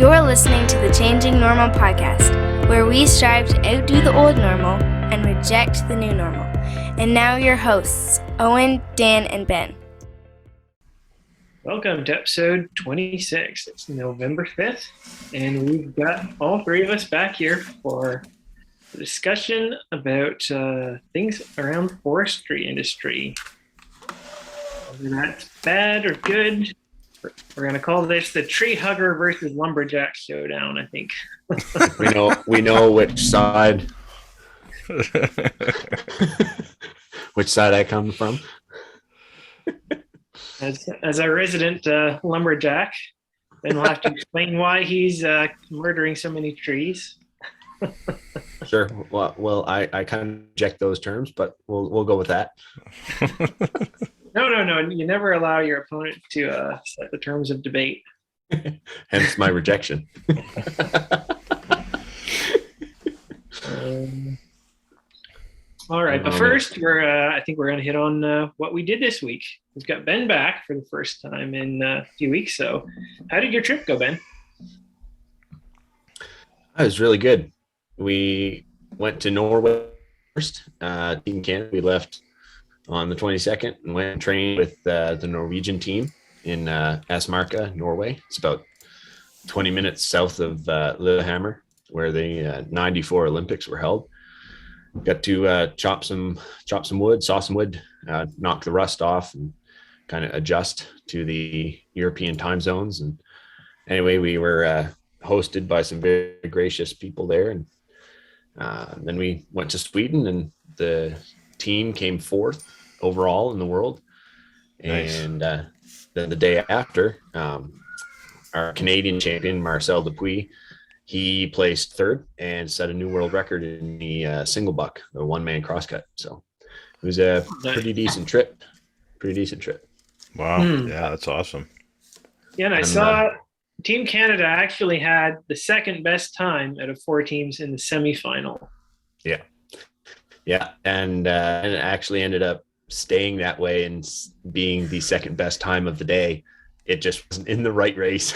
You're listening to the Changing Normal podcast, where we strive to outdo the old normal and reject the new normal. And now your hosts, Owen, Dan, and Ben. Welcome to episode 26. It's November 5th, and we've got all three of us back here for a discussion about things around the forestry industry. Whether that's bad or good, we're going to call this the Treehugger versus Lumberjack showdown, I think. We know which side I come from. As a resident lumberjack, then we'll have to explain why he's murdering so many trees. Sure. Well, I kind of reject those terms, but we'll go with that. No. You never allow your opponent to set the terms of debate. Hence my rejection. All right, but first, I think we're going to hit on what we did this week. We've got Ben back for the first time in a few weeks. So, how did your trip go, Ben? It was really good. We went to Norway first. Team Canada. We left on the 22nd and went and trained with the Norwegian team in Asmarka, Norway. It's about 20 minutes south of Lillehammer, where the 94 Olympics were held. Got to chop some wood, saw some wood, knock the rust off, and kind of adjust to the European time zones. And anyway, we were hosted by some very gracious people there. And then we went to Sweden, and the team came fourth overall in the world. Nice. And then the day after, our Canadian champion, Marcel Dupuis, he placed third and set a new world record in the single buck, the one-man crosscut. So it was a pretty decent trip. Wow. Yeah, that's awesome. Yeah, and I saw Team Canada actually had the second best time out of four teams in the semifinal. Yeah, and it actually ended up staying that way and being the second best time of the day. It just wasn't in the right race.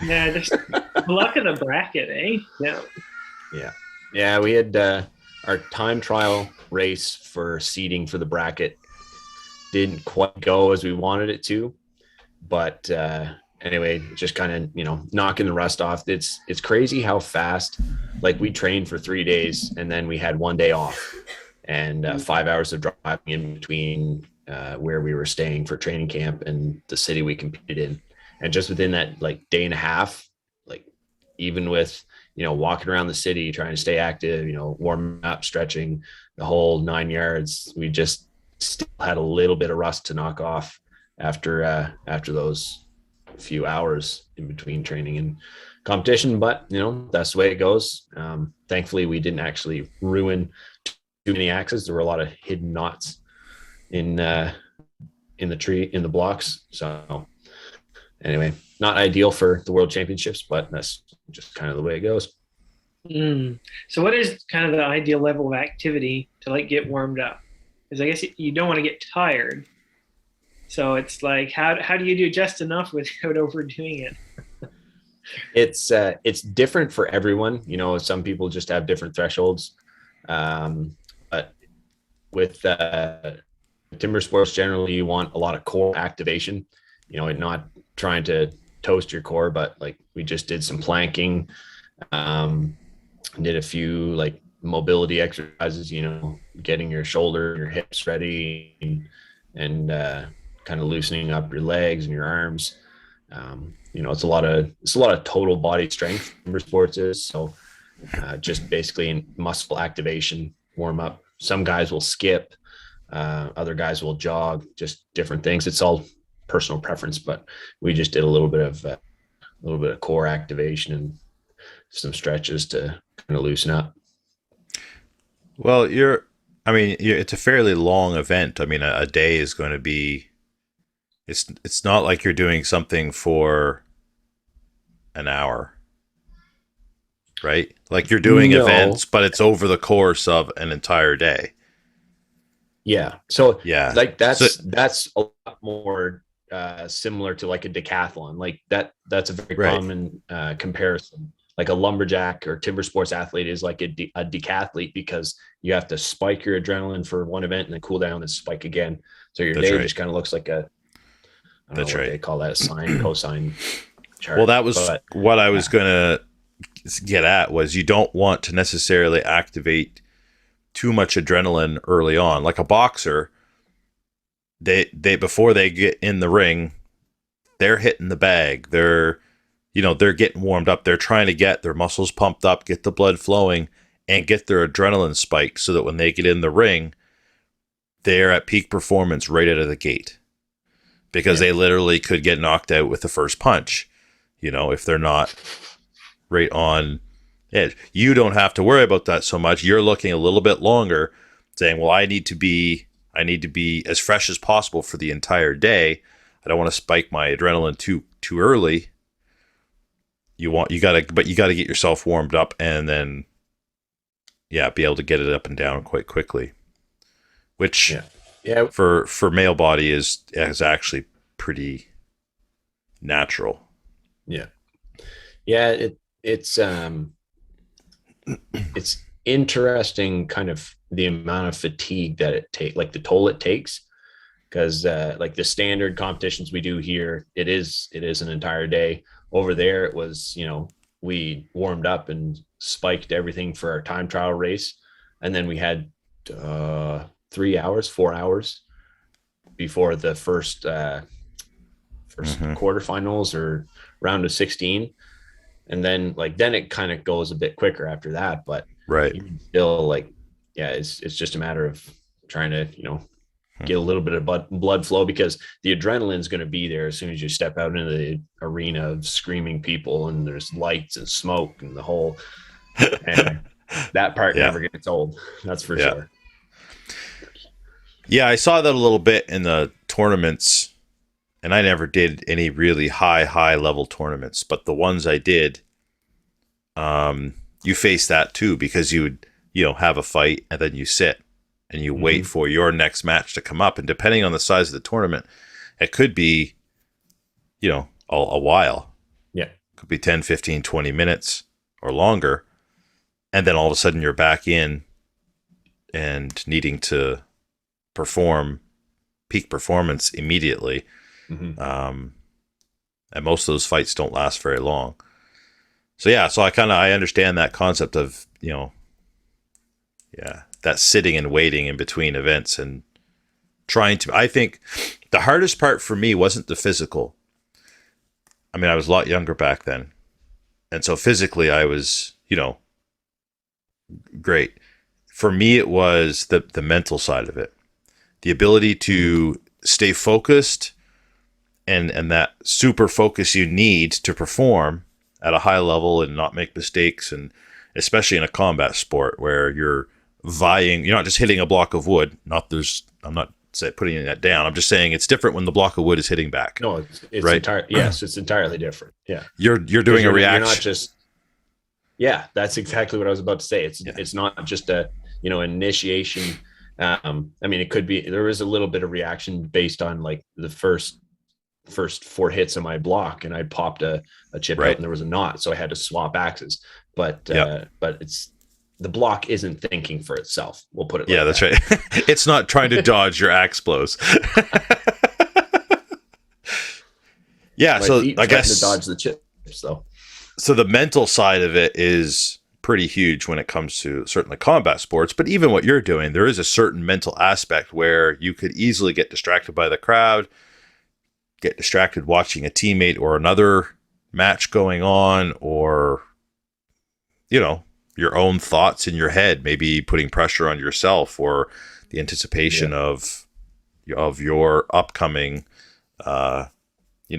Yeah, just luck of the bracket, eh? Yeah. We had our time trial race for seeding for the bracket didn't quite go as we wanted it to, but anyway, just kind of knocking the rust off. It's crazy how fast. Like, we trained for 3 days and then we had 1 day off and 5 hours of driving in between where we were staying for training camp and the city we competed in. And just within that day and a half, even with walking around the city trying to stay active, warming up, stretching, the whole 9 yards, we just still had a little bit of rust to knock off after those few hours in between training and competition. But that's the way it goes. Thankfully we didn't actually ruin too many axes. There were a lot of hidden knots in the blocks. So anyway, not ideal for the world championships, but that's just kind of the way it goes. So what is kind of the ideal level of activity to get warmed up? Because I guess you don't want to get tired. So it's how do you do just enough without overdoing it? It's different for everyone. Some people just have different thresholds. But with timber sports, generally you want a lot of core activation, and not trying to toast your core, but we just did some planking, did a few mobility exercises, getting your shoulder, your hips ready, and kind of loosening up your legs and your arms. It's a lot of total body strength timber sports is. So just basically in muscle activation, warm up. Some guys will skip, other guys will jog, just different things. It's all personal preference, but we just did a little bit of core activation and some stretches to kind of loosen up. Well, it's a fairly long event. I mean, a day is going to be, it's not like you're doing something for an hour, right? Like, you're doing events, but it's over the course of an entire day. Yeah. So yeah, that's a lot more similar to like a decathlon. Like that's a very Right. common comparison. Like a lumberjack or timber sports athlete is like a decathlete, because you have to spike your adrenaline for one event and then cool down and spike again. So your That's day right. just kind of looks like I don't That's know what right. they call that, a sine, cosine chart. Well, that was But, what I was going to get at, was you don't want to necessarily activate too much adrenaline early on. Like a boxer, they before they get in the ring, they're hitting the bag. They're getting warmed up. They're trying to get their muscles pumped up, get the blood flowing, and get their adrenaline spiked so that when they get in the ring, they're at peak performance right out of the gate. Because they literally could get knocked out with the first punch, if they're not right on edge. You don't have to worry about that so much. You're looking a little bit longer, saying, well, I need to be as fresh as possible for the entire day. I don't want to spike my adrenaline too early. You got to get yourself warmed up and then be able to get it up and down quite quickly. Which for male body is actually pretty natural. Yeah. It's interesting, kind of the amount of fatigue that it takes, like the toll it takes, because like the standard competitions we do here, it is an entire day. Over there, it was, we warmed up and spiked everything for our time trial race, and then we had 4 hours before the first quarterfinals or round of 16, and then it kind of goes a bit quicker after that. But right, still, it's just a matter of trying to get a little bit of blood flow, because the adrenaline is going to be there as soon as you step out into the arena of screaming people and there's lights and smoke and the whole and that part never gets old. That's for sure. Yeah, I saw that a little bit in the tournaments, and I never did any really high level tournaments, but the ones I did, you face that too, because you would, have a fight and then you sit and you wait for your next match to come up. And depending on the size of the tournament, it could be, a while. Yeah. It could be 10, 15, 20 minutes or longer. And then all of a sudden you're back in and needing to perform peak performance immediately. And most of those fights don't last very long. So I understand that concept of, that sitting and waiting in between events and I think the hardest part for me wasn't the physical. I mean, I was a lot younger back then. And so physically I was, great. For me, it was the mental side of it. The ability to stay focused and that super focus you need to perform at a high level and not make mistakes. And especially in a combat sport where you're vying, you're not just hitting a block of wood. I'm not putting that down. I'm just saying it's different when the block of wood is hitting back. No, it's right? it's entirely different. Yeah. You're doing a reaction. You're not just, that's exactly what I was about to say. It's not just a, initiation. I mean, it could be, there was a little bit of reaction based on like the first 4 hits of my block, and I popped a chip out and there was a knot. So I had to swap axes, but it's, the block isn't thinking for itself. We'll put it like that's right. It's not trying to dodge your axe blows. So I guess to dodge the chips though. So the mental side of it is pretty huge when it comes to certainly combat sports, but even what you're doing, there is a certain mental aspect where you could easily get distracted by the crowd, get distracted watching a teammate or another match going on, or, your own thoughts in your head, maybe putting pressure on yourself, or the anticipation of your upcoming, what do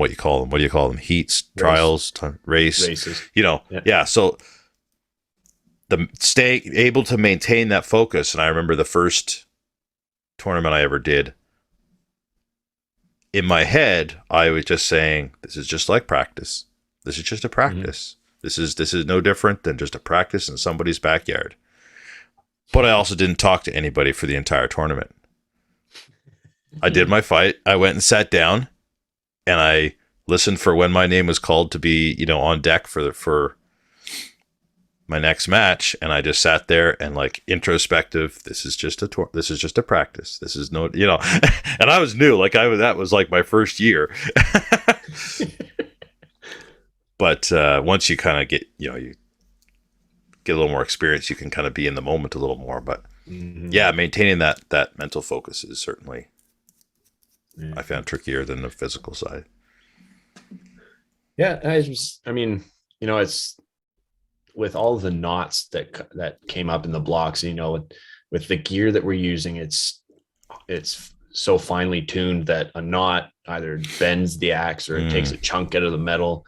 you call them? Heats, trials, races. So stay able to maintain that focus. And I remember the first tournament I ever did, in my head, I was just saying, this is just like practice. This is just a practice. This is no different than just a practice in somebody's backyard. But I also didn't talk to anybody for the entire tournament. I did my fight. I went and sat down, and I listened for when my name was called to be, on deck for my next match. And I just sat there and like introspective. This is just a practice. This is no, and I was new. That was like my first year. But once you kind of get, you get a little more experience, you can kind of be in the moment a little more. But yeah, maintaining that mental focus is certainly, I found trickier than the physical side. Yeah, it's with all the knots that came up in the blocks, with the gear that we're using, it's so finely tuned that a knot either bends the axe or it takes a chunk out of the metal.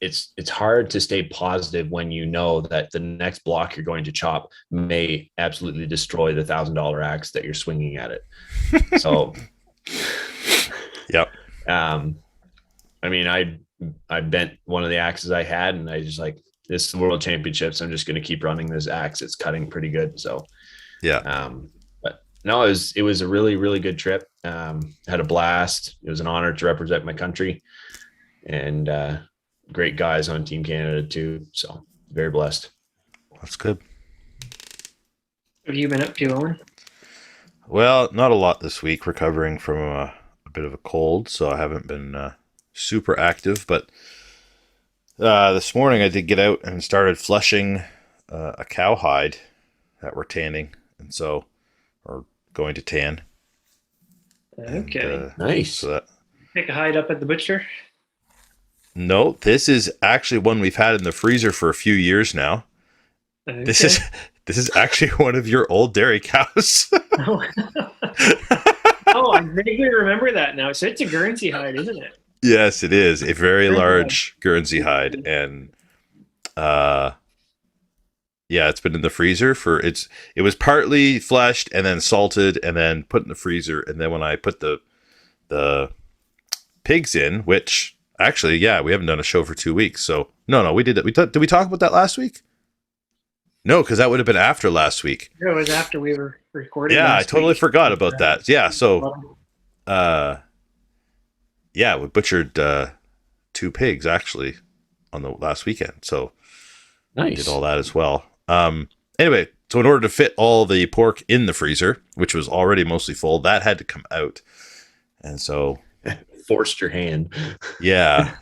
It's hard to stay positive when you know that the next block you're going to chop may absolutely destroy the $1,000 axe that you're swinging at it. So, yep. I bent one of the axes I had, and I just like, this is the World Championships. I'm just going to keep running this axe. It's cutting pretty good. So, yeah. But no, it was a really, really good trip. Had a blast. It was an honor to represent my country, and great guys on Team Canada too. So very blessed. That's good. What have you been up to, Owen? Well, not a lot this week, recovering from a bit of a cold, so I haven't been super active, but this morning I did get out and started fleshing a cow hide that we're tanning, or going to tan. Okay. And, nice. So Pick a hide up at the butcher? No, this is actually one we've had in the freezer for a few years now. Okay. This is actually one of your old dairy cows. Oh, I vaguely remember that now. So it's a Guernsey hide, isn't it? Yes, it is a very large Guernsey hide, and it's been in the freezer it was partly fleshed and then salted and then put in the freezer, and then when I put the pigs in, which actually, we haven't done a show for 2 weeks, so no, we did that. Did we talk about that last week? No, because that would have been after last week. No, it was after we were recording. Yeah, I totally forgot about that. Yeah, so we butchered 2 pigs actually on the last weekend. So nice. Did all that as well. Anyway, so in order to fit all the pork in the freezer, which was already mostly full, that had to come out. And so forced your hand. Yeah.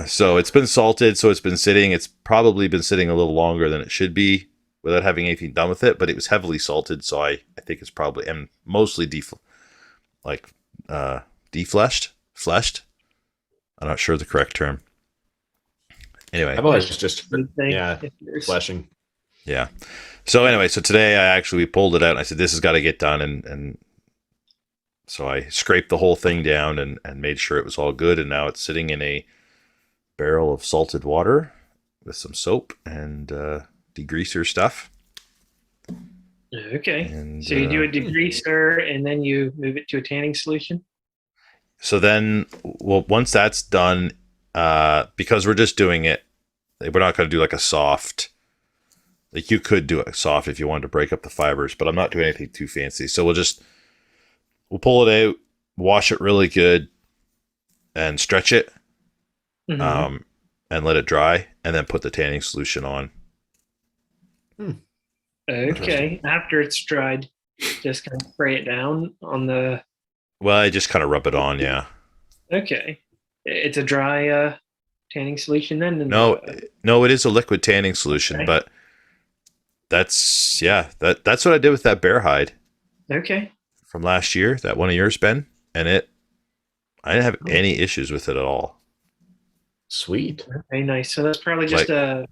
So it's been salted, so it's been sitting. It's probably been sitting a little longer than it should be without having anything done with it, but it was heavily salted, so I think it's probably, and mostly defleshed. Fleshed? I'm not sure the correct term. Anyway. I've always just fleshing. Yeah. So anyway, today we pulled it out and I said, this has got to get done. And so I scraped the whole thing down and made sure it was all good. And now it's sitting in a barrel of salted water with some soap and degreaser stuff. Okay. And, so you do a degreaser and then you move it to a tanning solution? So then, once that's done, because we're just doing it, we're not going to do like a soft, like you could do a soft if you wanted to break up the fibers, but I'm not doing anything too fancy. So we'll pull it out, wash it really good, and stretch it, and let it dry, and then put the tanning solution on. Okay. After it's dried, just kind of spray it down on the... Well, I just kind of rub it on, yeah. Okay. It's a dry tanning solution then? No, it is a liquid tanning solution, okay. But that's what I did with that bear hide. Okay. From last year, that one of yours, Ben, and I didn't have any issues with it at all. Sweet. Okay, nice. So that's probably just is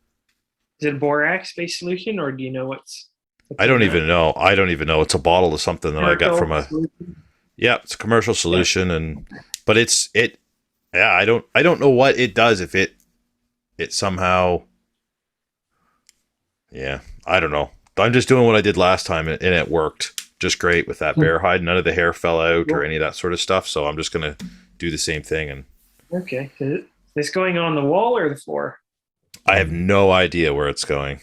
it a borax-based solution, or do you know what's I don't even know. It's a bottle of something that I got from it's a commercial solution, but I don't know what it does if it somehow, I don't know. I'm just doing what I did last time and it worked just great with that bear hide. None of the hair fell out or any of that sort of stuff. So I'm just going to do the same thing. Okay. Is this going on the wall or the floor? I have no idea where it's going.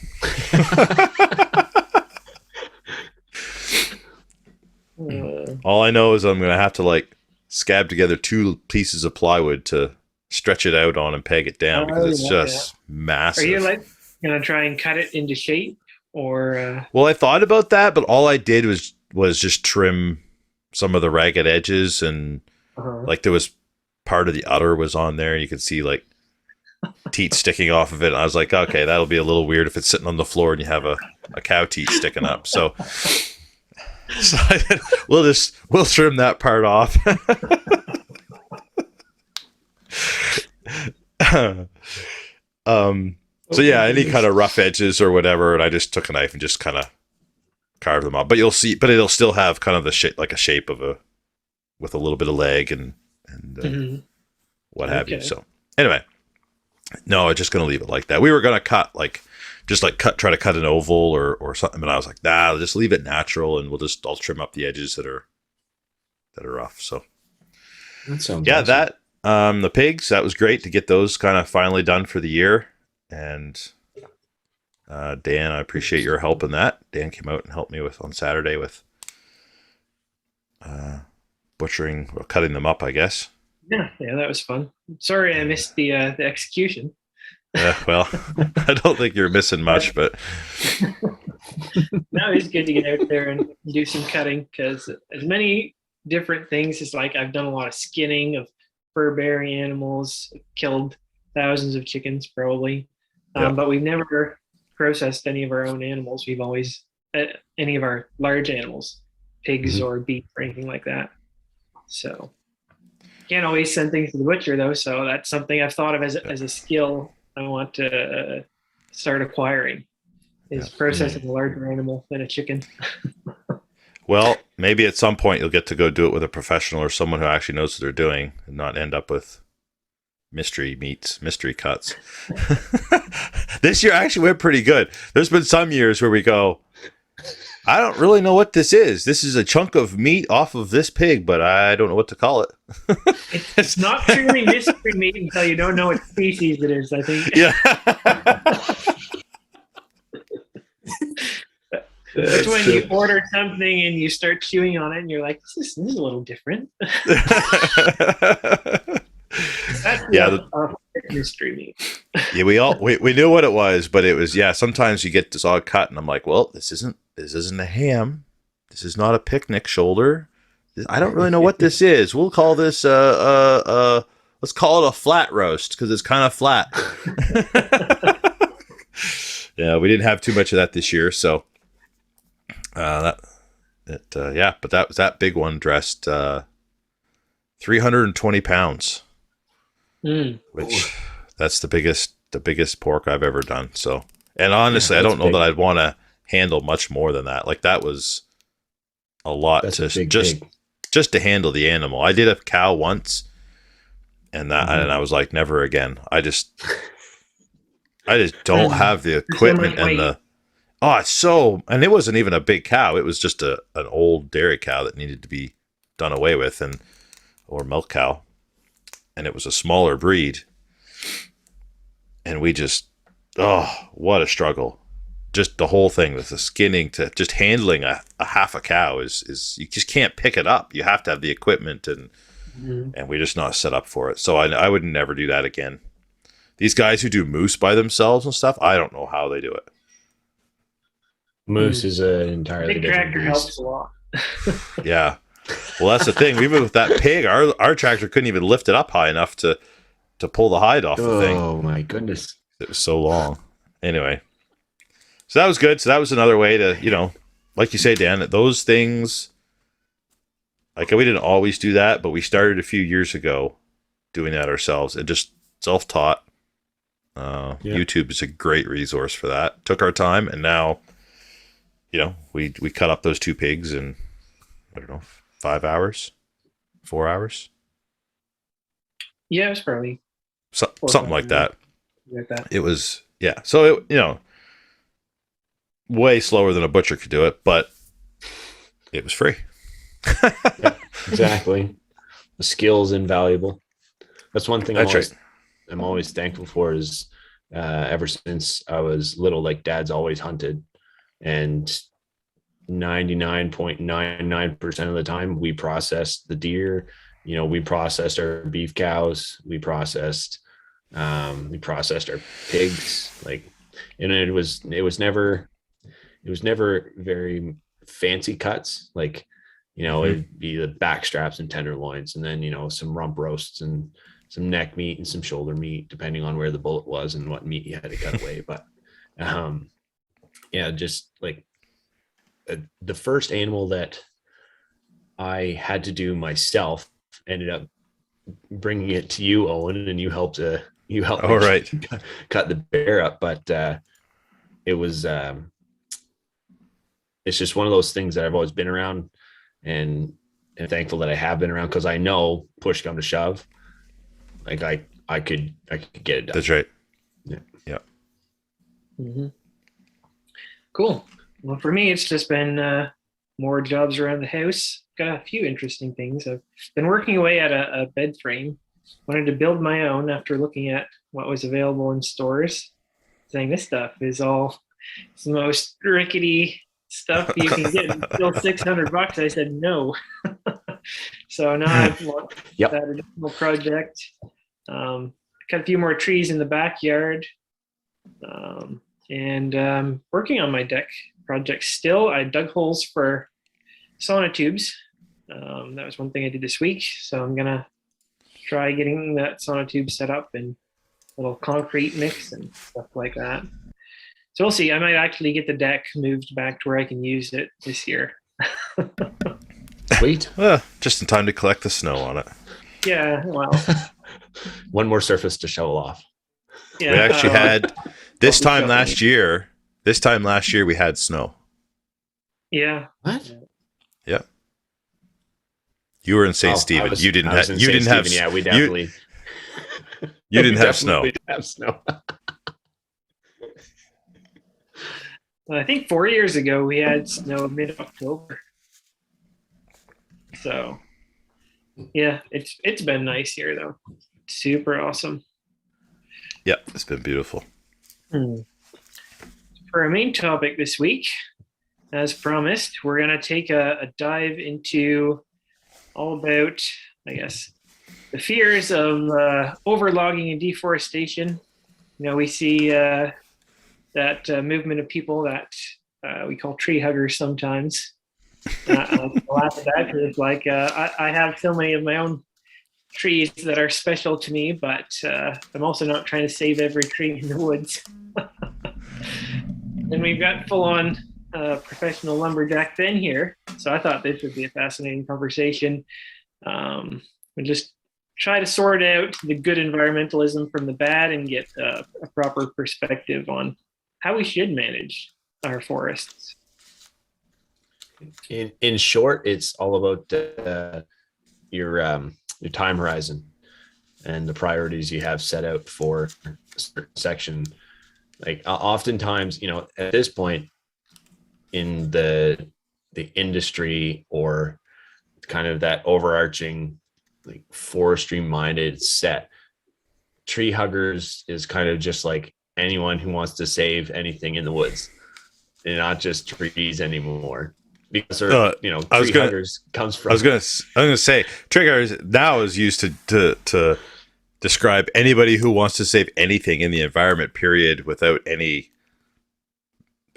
All I know is I'm going to have to like scab together 2 pieces of plywood to stretch it out on and peg it down because it's just massive. Are you like going to try and cut it into shape or? Well, I thought about that, but all I did was just trim some of the ragged edges and like there was part of the udder was on there. You could see like teat sticking off of it. And I was like, okay, that'll be a little weird if it's sitting on the floor and you have a cow teat sticking up. So we'll trim that part off. So yeah, any kind of rough edges or whatever, and I just took a knife and just kind of carved them up. But you'll see, but it'll still have kind of the shape, like a shape of a, with a little bit of leg and what have you. So anyway, no, I'm just gonna leave it like that. We were gonna cut try to cut an oval or something, but I was like, nah, I'll just leave it natural, and I'll trim up the edges that are rough. So that sounds yeah, awesome. the pigs, that was great to get those kind of finally done for the year. And Dan, I appreciate your help in that. Dan came out and helped me on Saturday with butchering or cutting them up, I guess. Yeah, that was fun. Sorry I missed the execution. Well, I don't think you're missing much, but No, it's good to get out there and do some cutting because as many different things as like I've done a lot of skinning of fur-bearing animals, killed thousands of chickens probably, but we've never processed any of our own animals. We've always any of our large animals, pigs or beef or anything like that. So can't always send things to the butcher though. So that's something I've thought of as a skill I want to start acquiring is processing a larger animal than a chicken. Well, maybe at some point you'll get to go do it with a professional or someone who actually knows what they're doing and not end up with mystery meats, mystery cuts. This year actually went pretty good. There's been some years where we go, I don't really know what this is. This is a chunk of meat off of this pig, but I don't know what to call it. It's not truly mystery meat until you don't know what species it is, I think. Yeah. That's when you order something and you start chewing on it and you're like, this is a little different. That's a mystery meat. Yeah, we knew what it was, but it was, sometimes you get this odd cut and I'm like, well, this isn't a ham. This is not a picnic shoulder. I don't really know what this is. We'll call this let's call it a flat roast because it's kind of flat. Yeah, we didn't have too much of that this year, so but that big one dressed 320 pounds. Which that's the biggest pork I've ever done. So, and honestly, I don't know that I'd want to handle much more than that. Like that was a lot just to handle the animal. I did a cow once, and I was like, never again. I just don't have the equipment and and it wasn't even a big cow. It was just an old dairy cow that needed to be done away with or milk cow. And it was a smaller breed. And we just, what a struggle. Just the whole thing with the skinning to just handling a half a cow is you just can't pick it up. You have to have the equipment and we're just not set up for it. So I would never do that again. These guys who do moose by themselves and stuff, I don't know how they do it. Moose is an entirely different tractor beast. helps a lot. Yeah. Well, that's the thing. Even with that pig, our tractor couldn't even lift it up high enough to pull the hide off the thing. Oh my goodness. It was so long. Anyway. So that was good. So that was another way to, like you say, Dan, those things, like we didn't always do that, but we started a few years ago doing that ourselves and just self-taught. YouTube is a great resource for that. Took our time and now, we cut up those 2 pigs in, I don't know, 5 hours, 4 hours. Yeah, it was probably something like that. Like that. It was, So way slower than a butcher could do it, but it was free. Yeah, exactly. The skill's invaluable. That's one thing I'm always thankful for is ever since I was little, like Dad's always hunted, and 99.99% of the time we processed the deer. We processed our beef cows, we processed our pigs, like, and it was never very fancy cuts, like, it'd be the back straps and tenderloins, and then some rump roasts and some neck meat and some shoulder meat, depending on where the bullet was and what meat you had to cut away. But just like the first animal that I had to do myself ended up bringing it to you, Owen, and you helped All right. cut the bear up. But it was it's just one of those things that I've always been around, and thankful that I have been around, because I know push come to shove, like I could get it done. That's right. Yeah. Mm-hmm. Cool. Well, for me, it's just been more jobs around the house. Got a few interesting things. I've been working away at a bed frame. Wanted to build my own after looking at what was available in stores, saying this stuff is all the most rickety stuff you can get. It's still $600. I said no. So now I've launched that additional project. Got a few more trees in the backyard, and working on my deck project still. I dug holes for sonotubes. That was one thing I did this week. So I'm gonna try getting that sonotube set up and little concrete mix and stuff like that. So we'll see. I might actually get the deck moved back to where I can use it this year. Sweet. Well, just in time to collect the snow on it. Yeah, well. One more surface to show off. Yeah, we actually had this time last year we had snow. Yeah. What? Yeah. You were in St. Stephen. You didn't have. Yeah, we definitely. You didn't have snow. Have snow. I think 4 years ago we had snow mid-October. So, yeah, it's been nice here though. Super awesome. Yeah, it's been beautiful. For our main topic this week, as promised, we're going to take a dive into all about, I guess, the fears of overlogging and deforestation. We see that movement of people that we call treehuggers sometimes. I laugh at that because, like, I have so many of my own trees that are special to me, but I'm also not trying to save every tree in the woods. And we've got full-on professional lumberjack Ben here, so I thought this would be a fascinating conversation. We just try to sort out the good environmentalism from the bad and get a proper perspective on how we should manage our forests. In short, it's all about your time horizon and the priorities you have set out for a certain section. Like oftentimes, at this point in the industry, or kind of that overarching like forestry minded set, tree huggers is kind of just like anyone who wants to save anything in the woods, and not just trees anymore. Because tree huggers comes from. I was gonna say tree huggers now is used to describe anybody who wants to save anything in the environment, period, without any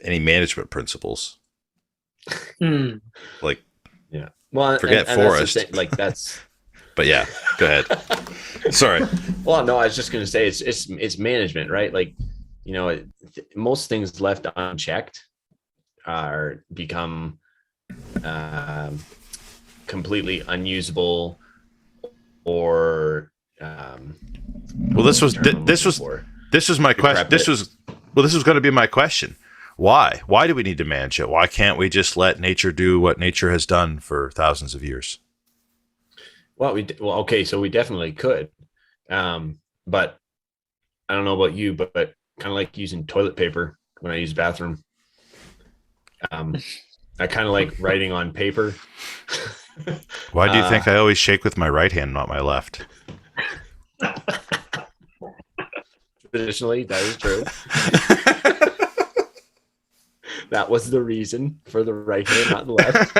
management principles. Like, yeah. Well, forget forest. That's. But yeah, go ahead. Sorry. Well, no, I was just gonna say it's management, right? Like, most things left unchecked are become completely unusable, or this was my question. This was going to be my question. Why do we need to manage it? Why can't we just let nature do what nature has done for thousands of years? Well, okay, so we definitely could, but I don't know about you, but kind of like using toilet paper when I use bathroom. I kind of like writing on paper. Why do you think I always shake with my right hand, not my left? Traditionally, that is true. That was the reason for the right hand, not the left.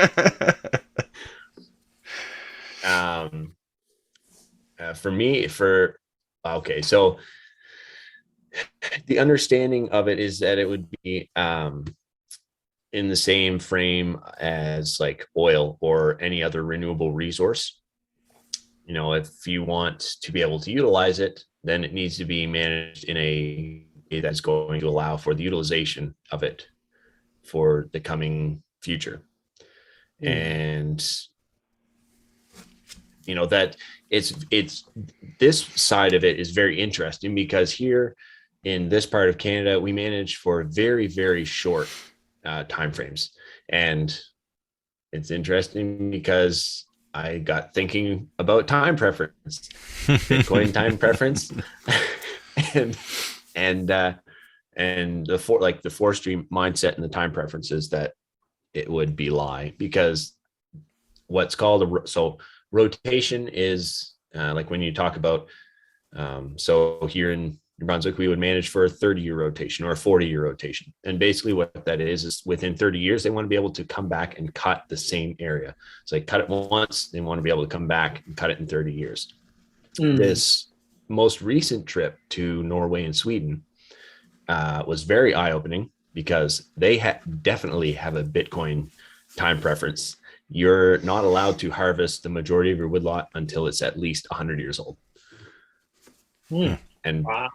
For me, okay, so the understanding of it is that it would be in the same frame as like oil or any other renewable resource. You know, if you want to be able to utilize it, then it needs to be managed in a way that's going to allow for the utilization of it for the coming future. And you know, that it's this side of it is very interesting, because here in this part of Canada, we manage for very, very short time frames. And it's interesting because I got thinking about time preference, Bitcoin time preference, and the forestry mindset and the time preferences that it would belie, because what's called rotation is like when you talk about so here in New Brunswick, we would manage for a 30-year rotation or a 40-year rotation. And basically what that is within 30 years, they want to be able to come back and cut the same area. So they cut it once, they want to be able to come back and cut it in 30 years. This most recent trip to Norway and Sweden was very eye-opening, because they definitely have a Bitcoin time preference. You're not allowed to harvest the majority of your woodlot until it's at least 100 years old. And wow,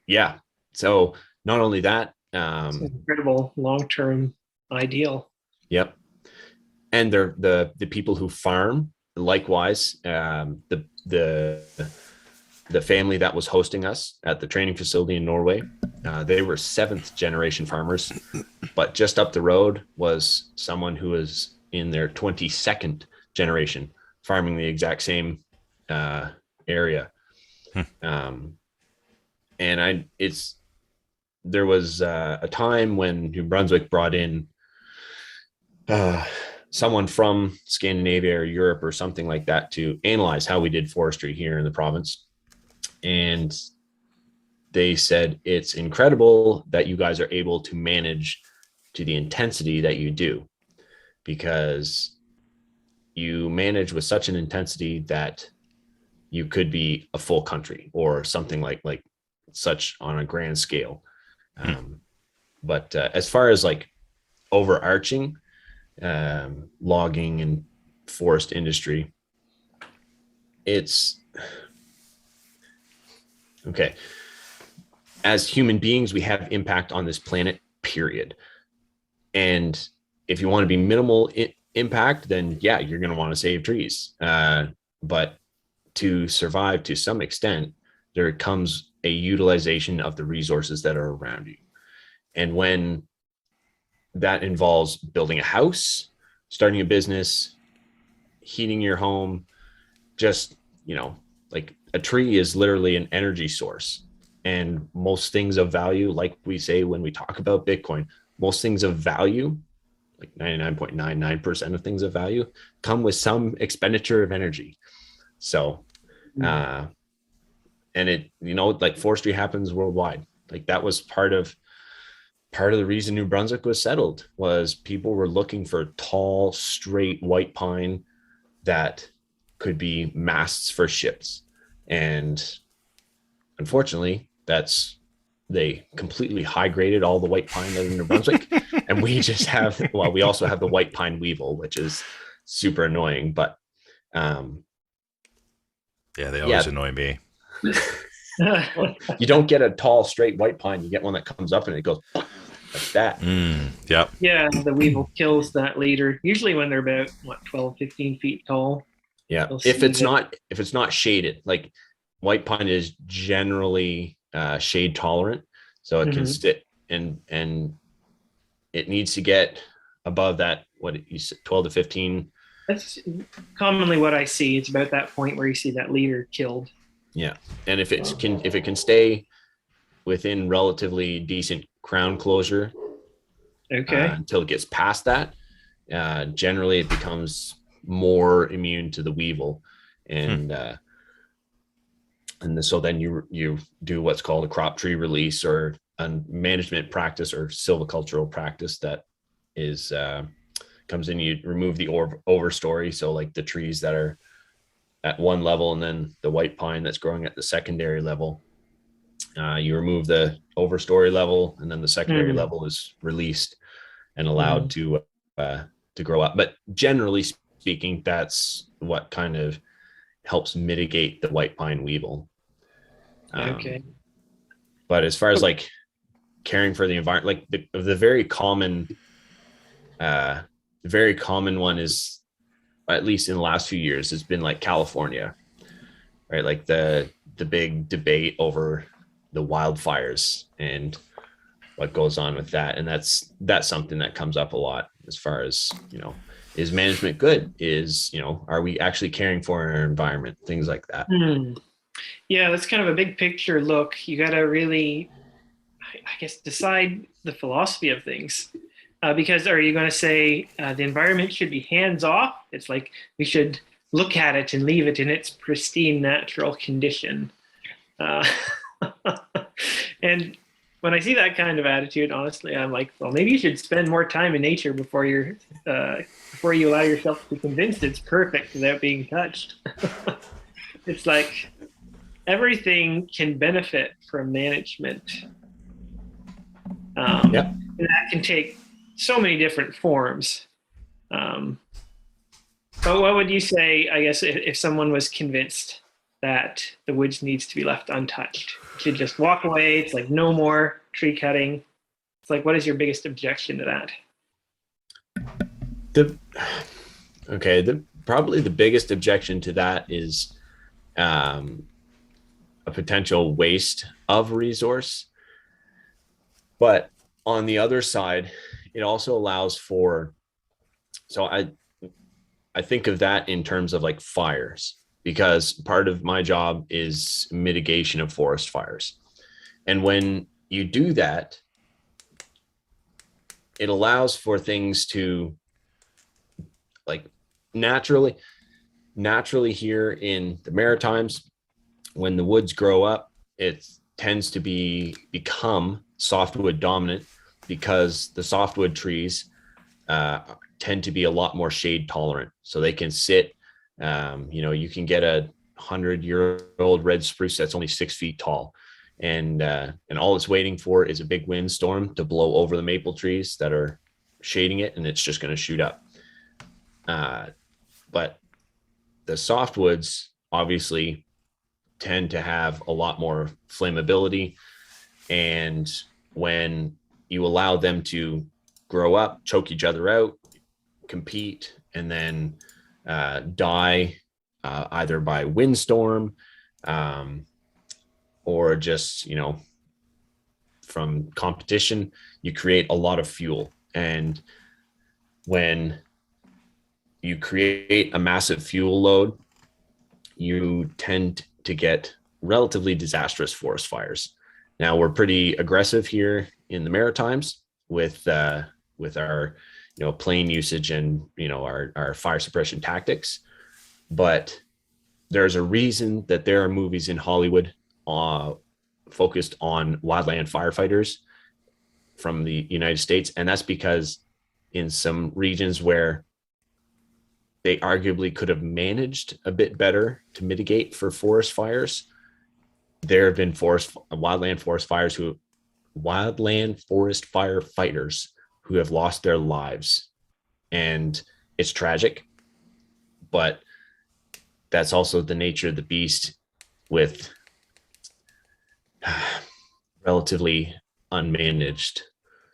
yeah, so not only that, it's an incredible long-term ideal. Yep. And they're the people who farm, likewise, the family that was hosting us at the training facility in Norway, they were 7th generation farmers, but just up the road was someone who was in their 22nd generation farming the exact same area. And there was a time when New Brunswick brought in someone from Scandinavia or Europe or something like that to analyze how we did forestry here in the province. And they said, it's incredible that you guys are able to manage to the intensity that you do, because you manage with such an intensity that you could be a full country or something like such on a grand scale. But as far as like overarching logging and forest industry, it's okay. As human beings, we have impact on this planet, period. And if you want to be minimal impact, then yeah, you're going to want to save trees. But to survive to some extent, there comes a utilization of the resources that are around you. And when that involves building a house, starting a business, heating your home, just, you know, like a tree is literally an energy source. And most things of value, like we say when we talk about Bitcoin, most things of value, like 99.99% of things of value, come with some expenditure of energy. So, and it, you know, like forestry happens worldwide. Like that was part of the reason New Brunswick was settled, was people were looking for tall, straight white pine that could be masts for ships. And unfortunately, they completely high graded all the white pine out of New Brunswick. And we just have, well, we also have the white pine weevil, which is super annoying, but yeah, they always annoy me. You don't get a tall, straight white pine. You get one that comes up and it goes like that. Yep. Yeah, the weevil kills that leader, usually when they're about 12, 15 feet tall. Yeah. If it's not shaded, like white pine is generally shade tolerant, so it can sit and it needs to get above that, what you said, 12 to 15. That's commonly what I see. It's about that point where you see that leader killed. Yeah. And if it can stay within relatively decent crown closure, until it gets past that, generally it becomes more immune to the weevil. And so then you do what's called a crop tree release, or a management practice or silvicultural practice that is comes in. You remove the overstory, so like the trees that are at one level, and then the white pine that's growing at the secondary level. You remove the overstory level, and then the secondary level is released and allowed to grow up. But generally speaking, that's what kind of helps mitigate the white pine weevil. Okay. But as far as like caring for the environment, like the very common one is, at least in the last few years, has been like California, right? Like the big debate over the wildfires and what goes on with that. And that's something that comes up a lot as far as, is management good? Is, are we actually caring for our environment? Things like that. Yeah, that's kind of a big picture look. You got to really, I guess, decide the philosophy of things. Because are you going to say the environment should be hands off? It's like we should look at it and leave it in its pristine natural condition. And when I see that kind of attitude, honestly, I'm like, well, maybe you should spend more time in nature before you allow yourself to be convinced it's perfect without being touched. It's like everything can benefit from management. And that can take so many different forms. But what would you say, I guess, if someone was convinced that the woods needs to be left untouched? You should just walk away. It's like no more tree cutting. It's like, what is your biggest objection to that? Probably the biggest objection to that is a potential waste of resource. But on the other side, it also allows for, so I think of that in terms of like fires, because part of my job is mitigation of forest fires. And when you do that, it allows for things to, like, naturally here in the Maritimes, when the woods grow up, it tends to become softwood dominant, because the softwood trees tend to be a lot more shade tolerant. So they can sit, you can get a 100-year-old red spruce that's only 6 feet tall. And all it's waiting for is a big windstorm to blow over the maple trees that are shading it, and it's just going to shoot up. But the softwoods obviously tend to have a lot more flammability. And when you allow them to grow up, choke each other out, compete, and then die either by windstorm or just, from competition, you create a lot of fuel. And when you create a massive fuel load, you tend to get relatively disastrous forest fires. Now, we're pretty aggressive here in the Maritimes with our plane usage and our fire suppression tactics, but there's a reason that there are movies in Hollywood focused on wildland firefighters from the United States, and that's because in some regions where they arguably could have managed a bit better to mitigate for forest fires, there have been wildland forest firefighters who have lost their lives. And it's tragic, but that's also the nature of the beast with relatively unmanaged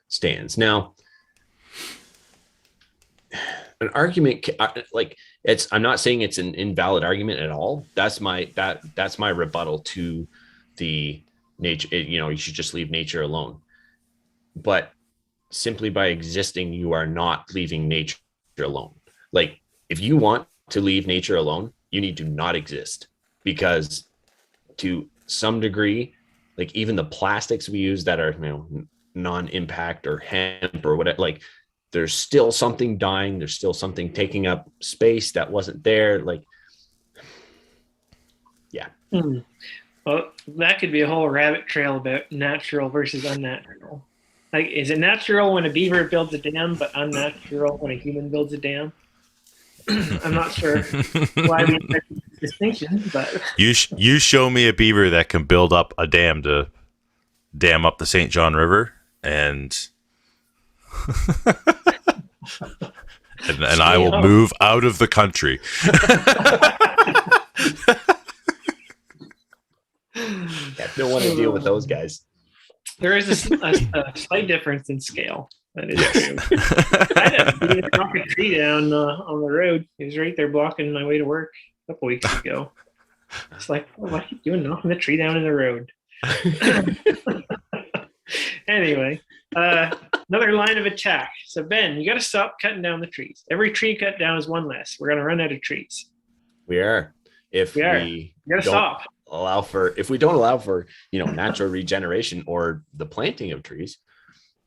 stands. Now, an argument, I'm not saying it's an invalid argument at all. That's my rebuttal to the nature. You should just leave nature alone. But simply by existing, you are not leaving nature alone. Like, if you want to leave nature alone, you need to not exist, because to some degree, like, even the plastics we use that are non-impact or hemp or whatever, like, there's still something dying. There's still something taking up space that wasn't there. Like, yeah. Well, that could be a whole rabbit trail about natural versus unnatural. Like, is it natural when a beaver builds a dam, but unnatural when a human builds a dam? I'm not sure why we make this distinction, but You show me a beaver that can build up a dam to dam up the St. John River, and and I will move out of the country. Yeah, don't want to deal with those guys. there is a slight difference in scale. That is true. I had a beaver knock a tree down on the road. He was right there blocking my way to work a couple weeks ago. It's like, oh, what are you doing knocking the tree down in the road? Anyway, another line of attack. So Ben, you got to stop cutting down the trees. Every tree cut down is one less. We're gonna run out of trees. We are. If we You gotta stop. if we don't allow for natural regeneration or the planting of trees,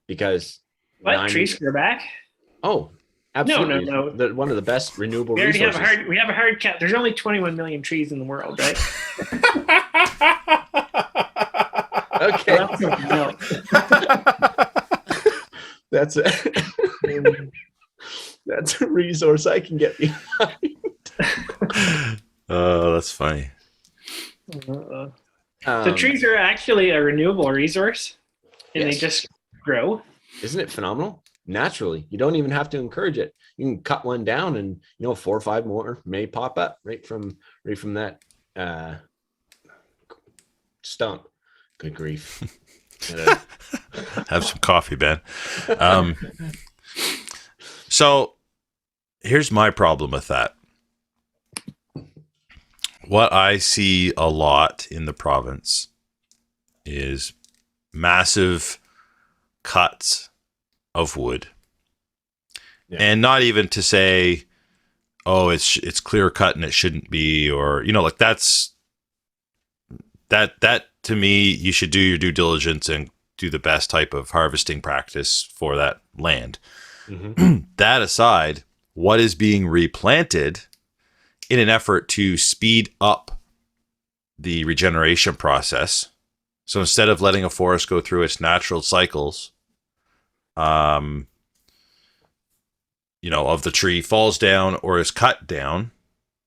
because What trees grow back? Oh, absolutely. No. One of the best renewable We already resources. we have a hard cap. There's only 21 million trees in the world, right? Okay. Well, that's something else. That's a resource I can get behind. Oh, that's funny. So trees are actually a renewable resource, and they just grow. Isn't it phenomenal? Naturally, you don't even have to encourage it. You can cut one down, and 4 or 5 more may pop up right from that stump. Good grief! Have some coffee, Ben. So here's my problem with that. What I see a lot in the province is massive cuts of wood. Yeah. And not even to say, oh, it's clear cut and it shouldn't be, or like that to me, you should do your due diligence and do the best type of harvesting practice for that land. Mm-hmm. That aside, what is being replanted in an effort to speed up the regeneration process? So instead of letting a forest go through its natural cycles, of the tree falls down or is cut down,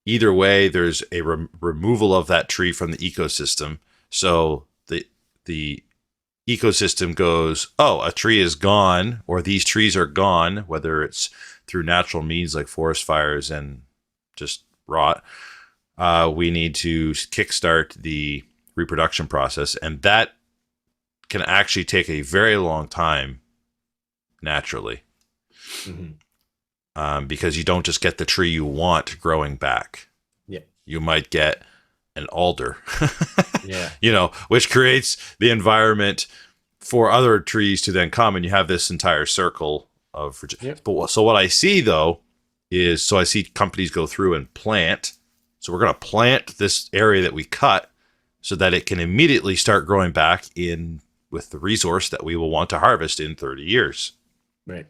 either way, there's a removal of that tree from the ecosystem. So the ecosystem goes, oh, a tree is gone, or these trees are gone, whether it's through natural means like forest fires and just rot. We need to kickstart the reproduction process, and that can actually take a very long time naturally. Mm-hmm. Because you don't just get the tree you want growing back. Yeah, you might get an alder. Yeah, which creates the environment for other trees to then come, and you have this entire circle of. Yep. But so what I see though is, I see companies go through and plant. So we're going to plant this area that we cut so that it can immediately start growing back in with the resource that we will want to harvest in 30 years. Right.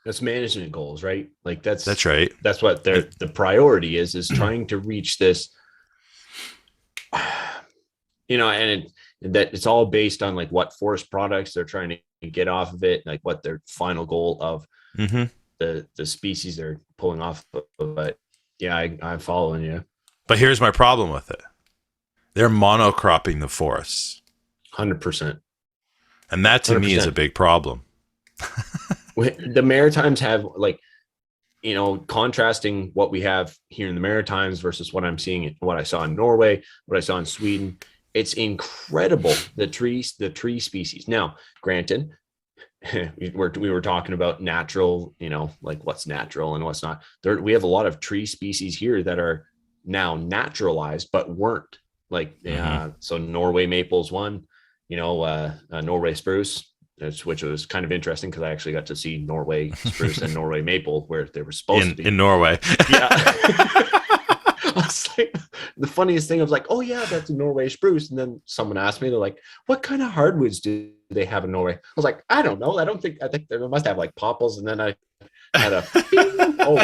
That's management goals, right? Like that's right. That's what the priority is trying to reach this, and that it's all based on like what forest products they're trying to get off of it, like what their final goal of the species they're pulling off. But yeah, I'm following you. But here's my problem with it. They're monocropping the forests. 100%. And that to 100%. Me is a big problem. The Maritimes have contrasting what we have here in the Maritimes versus what I'm seeing, what I saw in Norway, what I saw in Sweden. It's incredible, the tree species. Now, granted, we were talking about natural, like what's natural and what's not. We have a lot of tree species here that are now naturalized, but weren't. So Norway maple's one, Norway spruce, which was kind of interesting because I actually got to see Norway spruce and Norway maple where they were supposed to be. In Norway. Yeah. I was like, the funniest thing, I was like, oh yeah, that's a Norway spruce. And then someone asked me, they're like, what kind of hardwoods do they have in Norway? I was like, I don't know. I think they must have like popples. And then I had a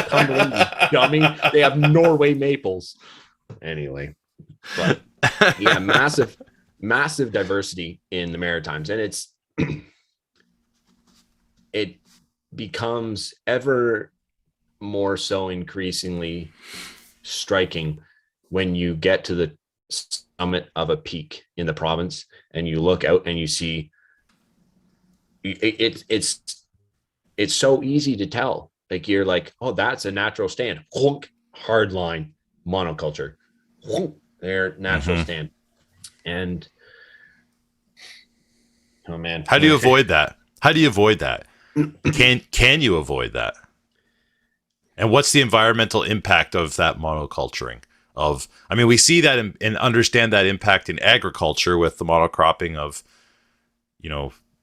come in, dummy. They have Norway maples. Anyway, but yeah, massive diversity in the Maritimes. And it becomes ever more so increasingly striking when you get to the summit of a peak in the province and you look out and you see it's so easy to tell. Like you're like, oh, that's a natural stand. Hard line monoculture. Their natural stand. And oh man, how do you avoid that? Can you avoid that? And what's the environmental impact of that monoculturing? We see that and understand that impact in agriculture with the monocropping of,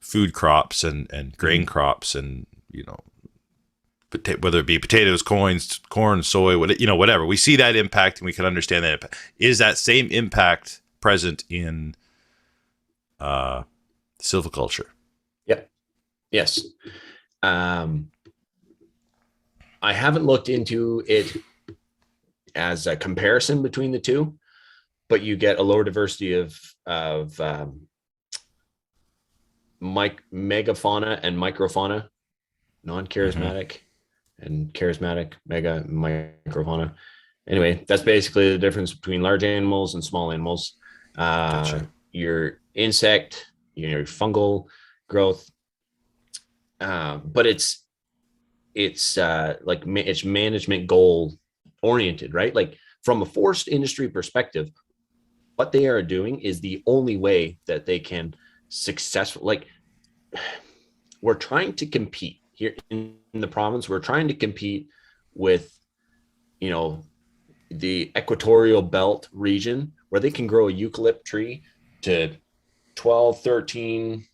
food crops and grain crops and, whether it be potatoes, corn, soy, whatever. We see that impact and we can understand that impact. Is that same impact present in silviculture? Yep. Yes. I haven't looked into it as a comparison between the two, but you get a lower diversity of megafauna and microfauna, non-charismatic and charismatic, mega and microfauna. Anyway, that's basically the difference between large animals and small animals. Gotcha. Your insect, your fungal growth, but it's management goal oriented, right? Like from a forest industry perspective, what they are doing is the only way that they can successfully, like we're trying to compete here in the province. We're trying to compete with, the equatorial belt region where they can grow a eucalypt tree to 12, 13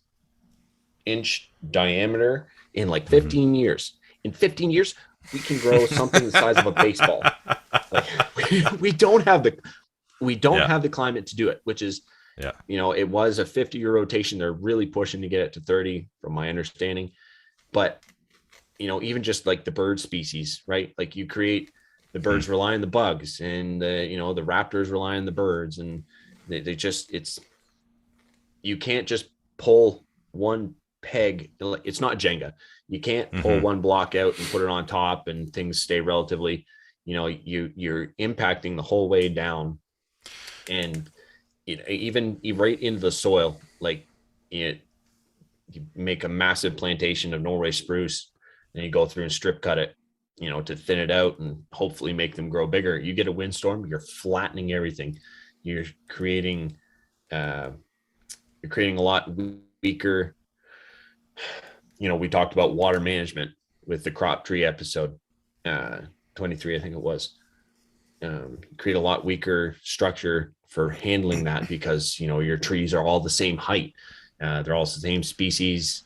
inch diameter in like 15 years. In 15 years, we can grow something the size of a baseball. Like we don't have the climate to do it, which is, it was a 50-year rotation. They're really pushing to get it to 30 from my understanding. But, even just like the bird species, right? Like you create the birds rely on the bugs and the raptors rely on the birds and they just, you can't just pull one peg. It's not Jenga. You can't pull one block out and put it on top and things stay relatively, you're impacting the whole way down and even right into the soil. Like you make a massive plantation of Norway spruce and you go through and strip cut it, to thin it out and hopefully make them grow bigger. You get a windstorm, you're flattening everything. You're creating a lot weaker. We talked about water management with the crop tree episode 23, I think it was. Create a lot weaker structure for handling that because your trees are all the same height. They're all the same species.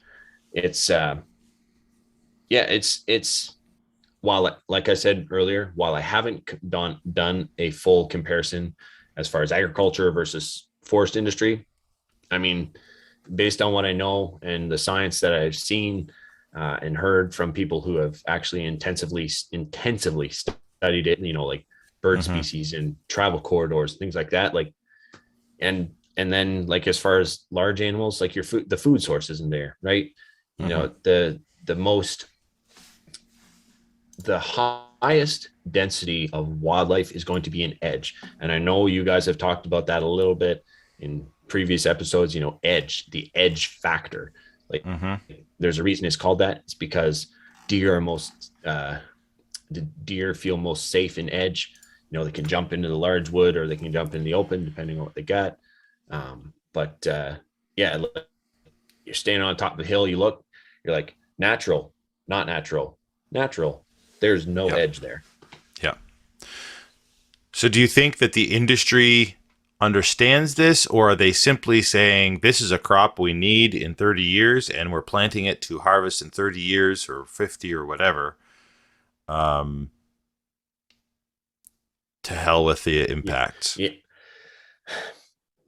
It's while, like I said earlier, while I haven't done a full comparison as far as agriculture versus forest industry, based on what I know and the science that I've seen and heard from people who have actually intensively studied it, like bird species and travel corridors, things like that. Like, and then like, as far as large animals, like the food source isn't there, right? The highest density of wildlife is going to be an edge. And I know you guys have talked about that a little bit in previous episodes, the edge factor. Like there's a reason it's called that. It's because deer feel most safe in edge. They can jump into the large wood or they can jump in the open, depending on what they got. You're standing on top of the hill, you look, you're like, natural, not natural, natural. There's no edge there. Yeah. So do you think that the industry understands this, or are they simply saying this is a crop we need in 30 years and we're planting it to harvest in 30 years or 50 or whatever? To hell with the impacts. Yeah.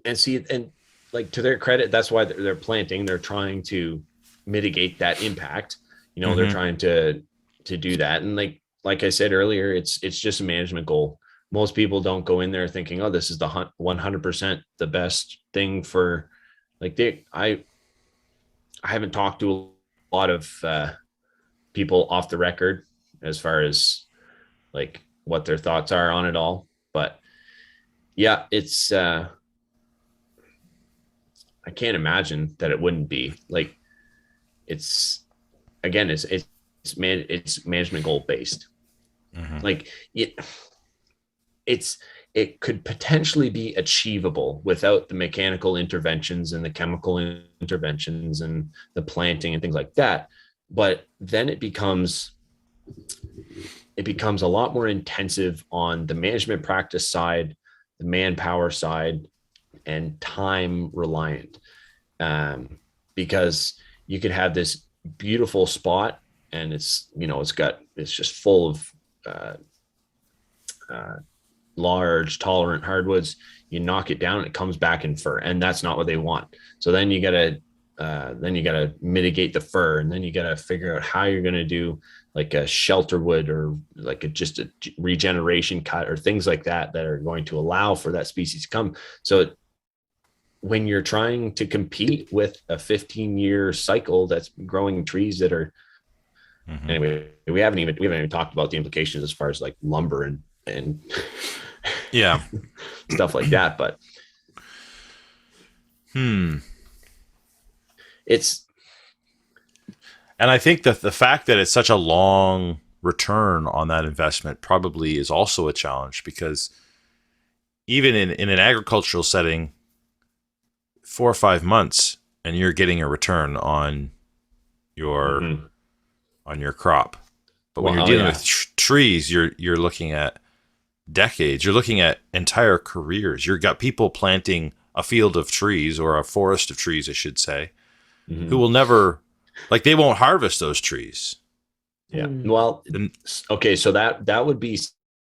And like, to their credit, that's why they're planting. They're trying to mitigate that impact. They're trying to do that. And like I said earlier, it's just a management goal. Most people don't go in there thinking, oh, this is the 100% the best thing for, like, I haven't talked to lot of people off the record as far as like what their thoughts are on it all. But yeah, it's I can't imagine that it wouldn't be. Like, it's again, it's management goal based. Mm-hmm. Like it could potentially be achievable without the mechanical interventions and the chemical interventions and the planting and things like that. But then it becomes a lot more intensive on the management practice side, the manpower side, and time reliant. Because you could have this beautiful spot and it's just full of large tolerant hardwoods. You knock it down and it comes back in fir, and that's not what they want. So then you gotta mitigate the fir, and then you gotta figure out how you're gonna do like a shelter wood or like just a regeneration cut or things like that are going to allow for that species to come. So when you're trying to compete with a 15-year cycle that's growing trees that are anyway, we haven't even talked about the implications as far as like lumber and yeah, stuff like that. But it's, and I think that the fact that it's such a long return on that investment probably is also a challenge, because even in an agricultural setting, 4 or 5 months and you're getting a return on your crop. But when you're dealing with trees, you're looking at decades. You're looking at entire careers. You've got people planting a field of trees, or a forest of trees, I should say, who will never, like, they won't harvest those trees. Yeah. Well, okay. So that would be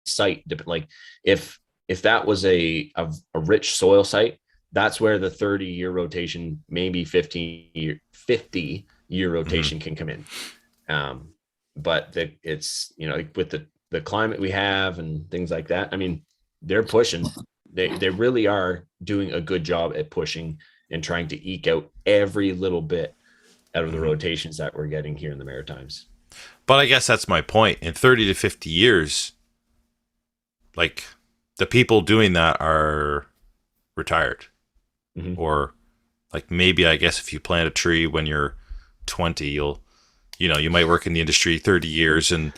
site. Like if that was a rich soil site, that's where the 30-year rotation, maybe 50-year rotation can come in. But it's, with the climate we have and things like that, I mean, they're pushing. They really are doing a good job at pushing and trying to eke out every little bit out of the rotations that we're getting here in the Maritimes. But I guess that's my point. In 30 to 50 years, like, the people doing that are retired. Or, like, maybe, I guess, if you plant a tree when you're 20, you might work in the industry 30 years and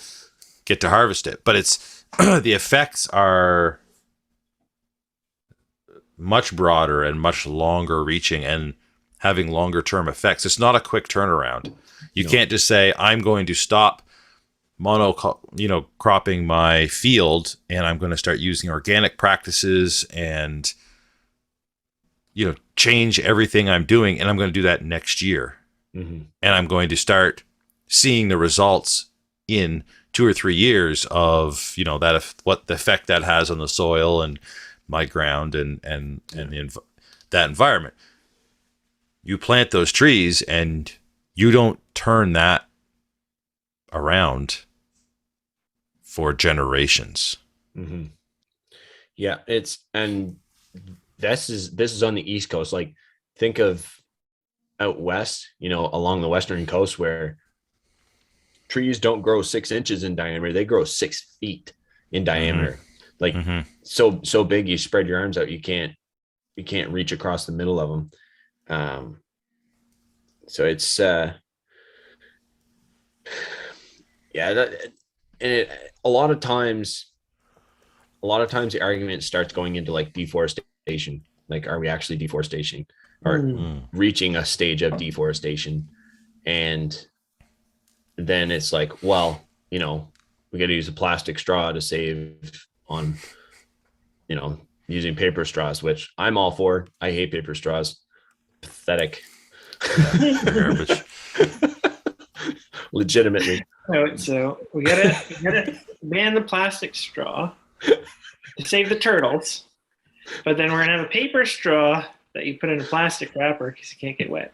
get to harvest it. But it's the effects are much broader and much longer reaching and having longer term effects. It's not a quick turnaround. You can't just say, I'm going to stop cropping my field and I'm going to start using organic practices and change everything I'm doing, and I'm going to do that next year. And I'm going to start seeing the results in 2 or 3 years of, what the effect that has on the soil and my ground and that environment. You plant those trees and you don't turn that around for generations. Yeah, and this is on the East Coast. Like, think of out west, along the western coast, where trees don't grow 6 inches in diameter; they grow 6 feet in diameter. Like, so big, you spread your arms out, you can't reach across the middle of them. So it's a lot of times the argument starts going into like deforestation. Like, are we actually deforestation or reaching a stage of deforestation? And then it's like, well, we got to use a plastic straw to save on, using paper straws, which I'm all for. I hate paper straws. Pathetic. Garbage. Legitimately. So we gotta ban the plastic straw to save the turtles, but then we're gonna have a paper straw that you put in a plastic wrapper because it can't get wet.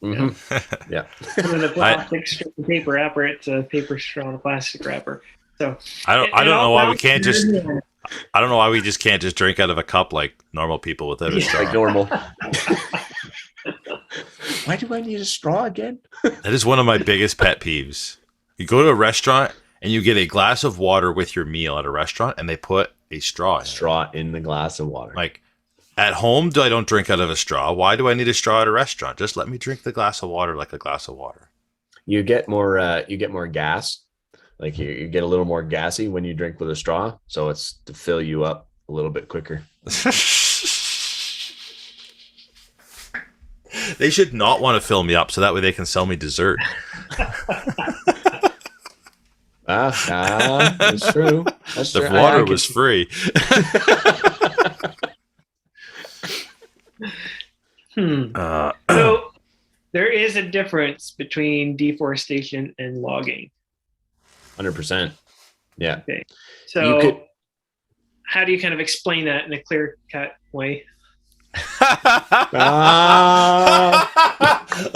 Yeah. Put in a plastic straw, paper wrapper. It's a paper straw and a plastic wrapper. So I don't know why we can't just. I don't know why we just can't just drink out of a cup like normal people without a straw. Like normal. Why do I need a straw again? That is one of my biggest pet peeves. You go to a restaurant and you get a glass of water with your meal at a restaurant, and they put a straw in it. Straw in the glass of water. Like, at home, I don't drink out of a straw. Why do I need a straw at a restaurant? Just let me drink the glass of water like a glass of water. You get more gas. Like you get a little more gassy when you drink with a straw. So it's to fill you up a little bit quicker. They should not want to fill me up so that way they can sell me dessert. That's true. That's The true. water was free. So there is a difference between deforestation and logging. 100%. Yeah. Okay. So how do you kind of explain that in a clear-cut way?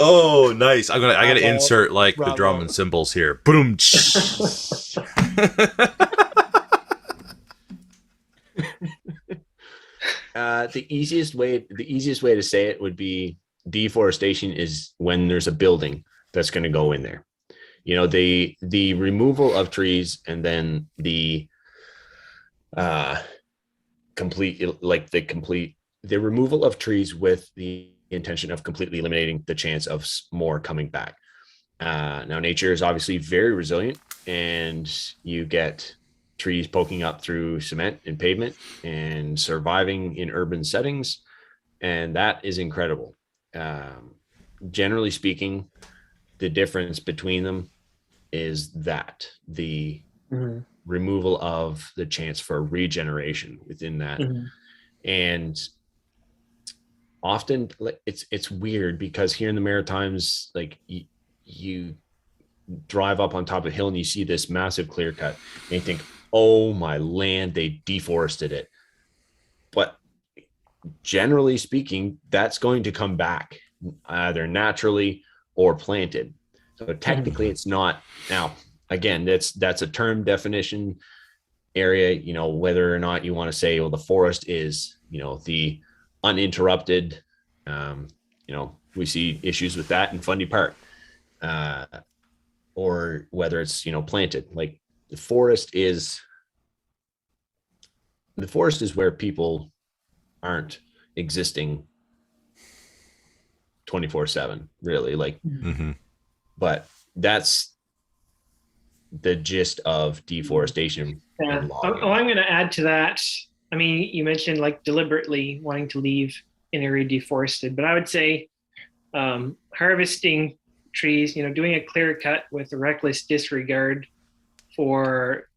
Oh, nice. I gotta insert like the drum and cymbals here. Boom. The easiest way to say it would be deforestation is when there's a building that's going to go in there. You know, the removal of trees and then the removal of trees with the intention of completely eliminating the chance of more coming back. Now, nature is obviously very resilient, and you get trees poking up through cement and pavement and surviving in urban settings, and that is incredible. Generally speaking, the difference between them is that the removal of the chance for regeneration within that. And often it's weird because here in the Maritimes, like you drive up on top of a hill and you see this massive clear cut and you think, oh my land, they deforested it. But generally speaking, that's going to come back either naturally or planted. So technically it's not. Now, again, that's a term definition area, you know, whether or not you want to say, well, the forest is, you know, the uninterrupted, you know, we see issues with that in Fundy Park, or whether it's, you know, planted. Like the forest is where people aren't existing 24/7, really, like, but that's the gist of deforestation. Yeah. I'm going to add to that. I mean, you mentioned like deliberately wanting to leave an area deforested, but I would say harvesting trees, you know, doing a clear cut with a reckless disregard for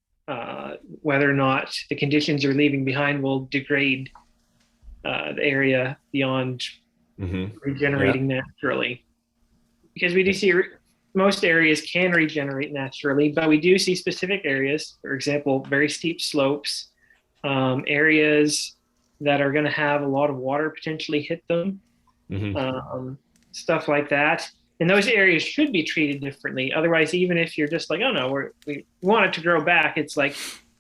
whether or not the conditions you're leaving behind will degrade the area beyond regenerating naturally. Because we do see most areas can regenerate naturally, but we do see specific areas, for example, very steep slopes, areas that are going to have a lot of water potentially hit them, stuff like that. And those areas should be treated differently. Otherwise, even if you're just like, oh no, we want it to grow back, it's like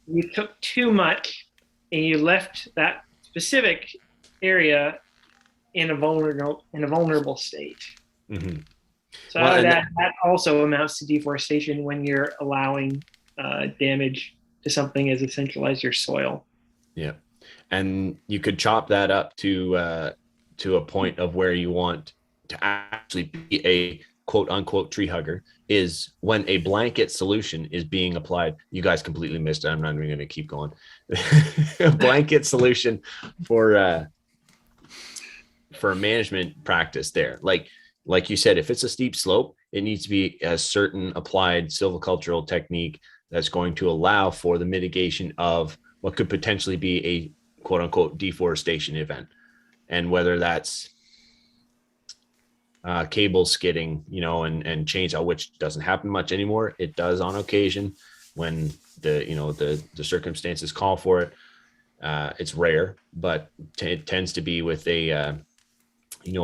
you took too much and you left that specific area in a vulnerable state. So that also amounts to deforestation when you're allowing damage to something as essential as your soil. Yeah, and you could chop that up to a point of where you want to actually be a quote unquote tree hugger is when a blanket solution is being applied. You guys completely missed it. I'm not even going to keep going. A blanket solution for a management practice there. Like you said, if it's a steep slope, it needs to be a certain applied silvicultural technique that's going to allow for the mitigation of what could potentially be a quote unquote deforestation event. And whether that's cable skidding, you know, and chainsaw, which doesn't happen much anymore. It does on occasion when the circumstances call for it. It's rare, but it tends to be with a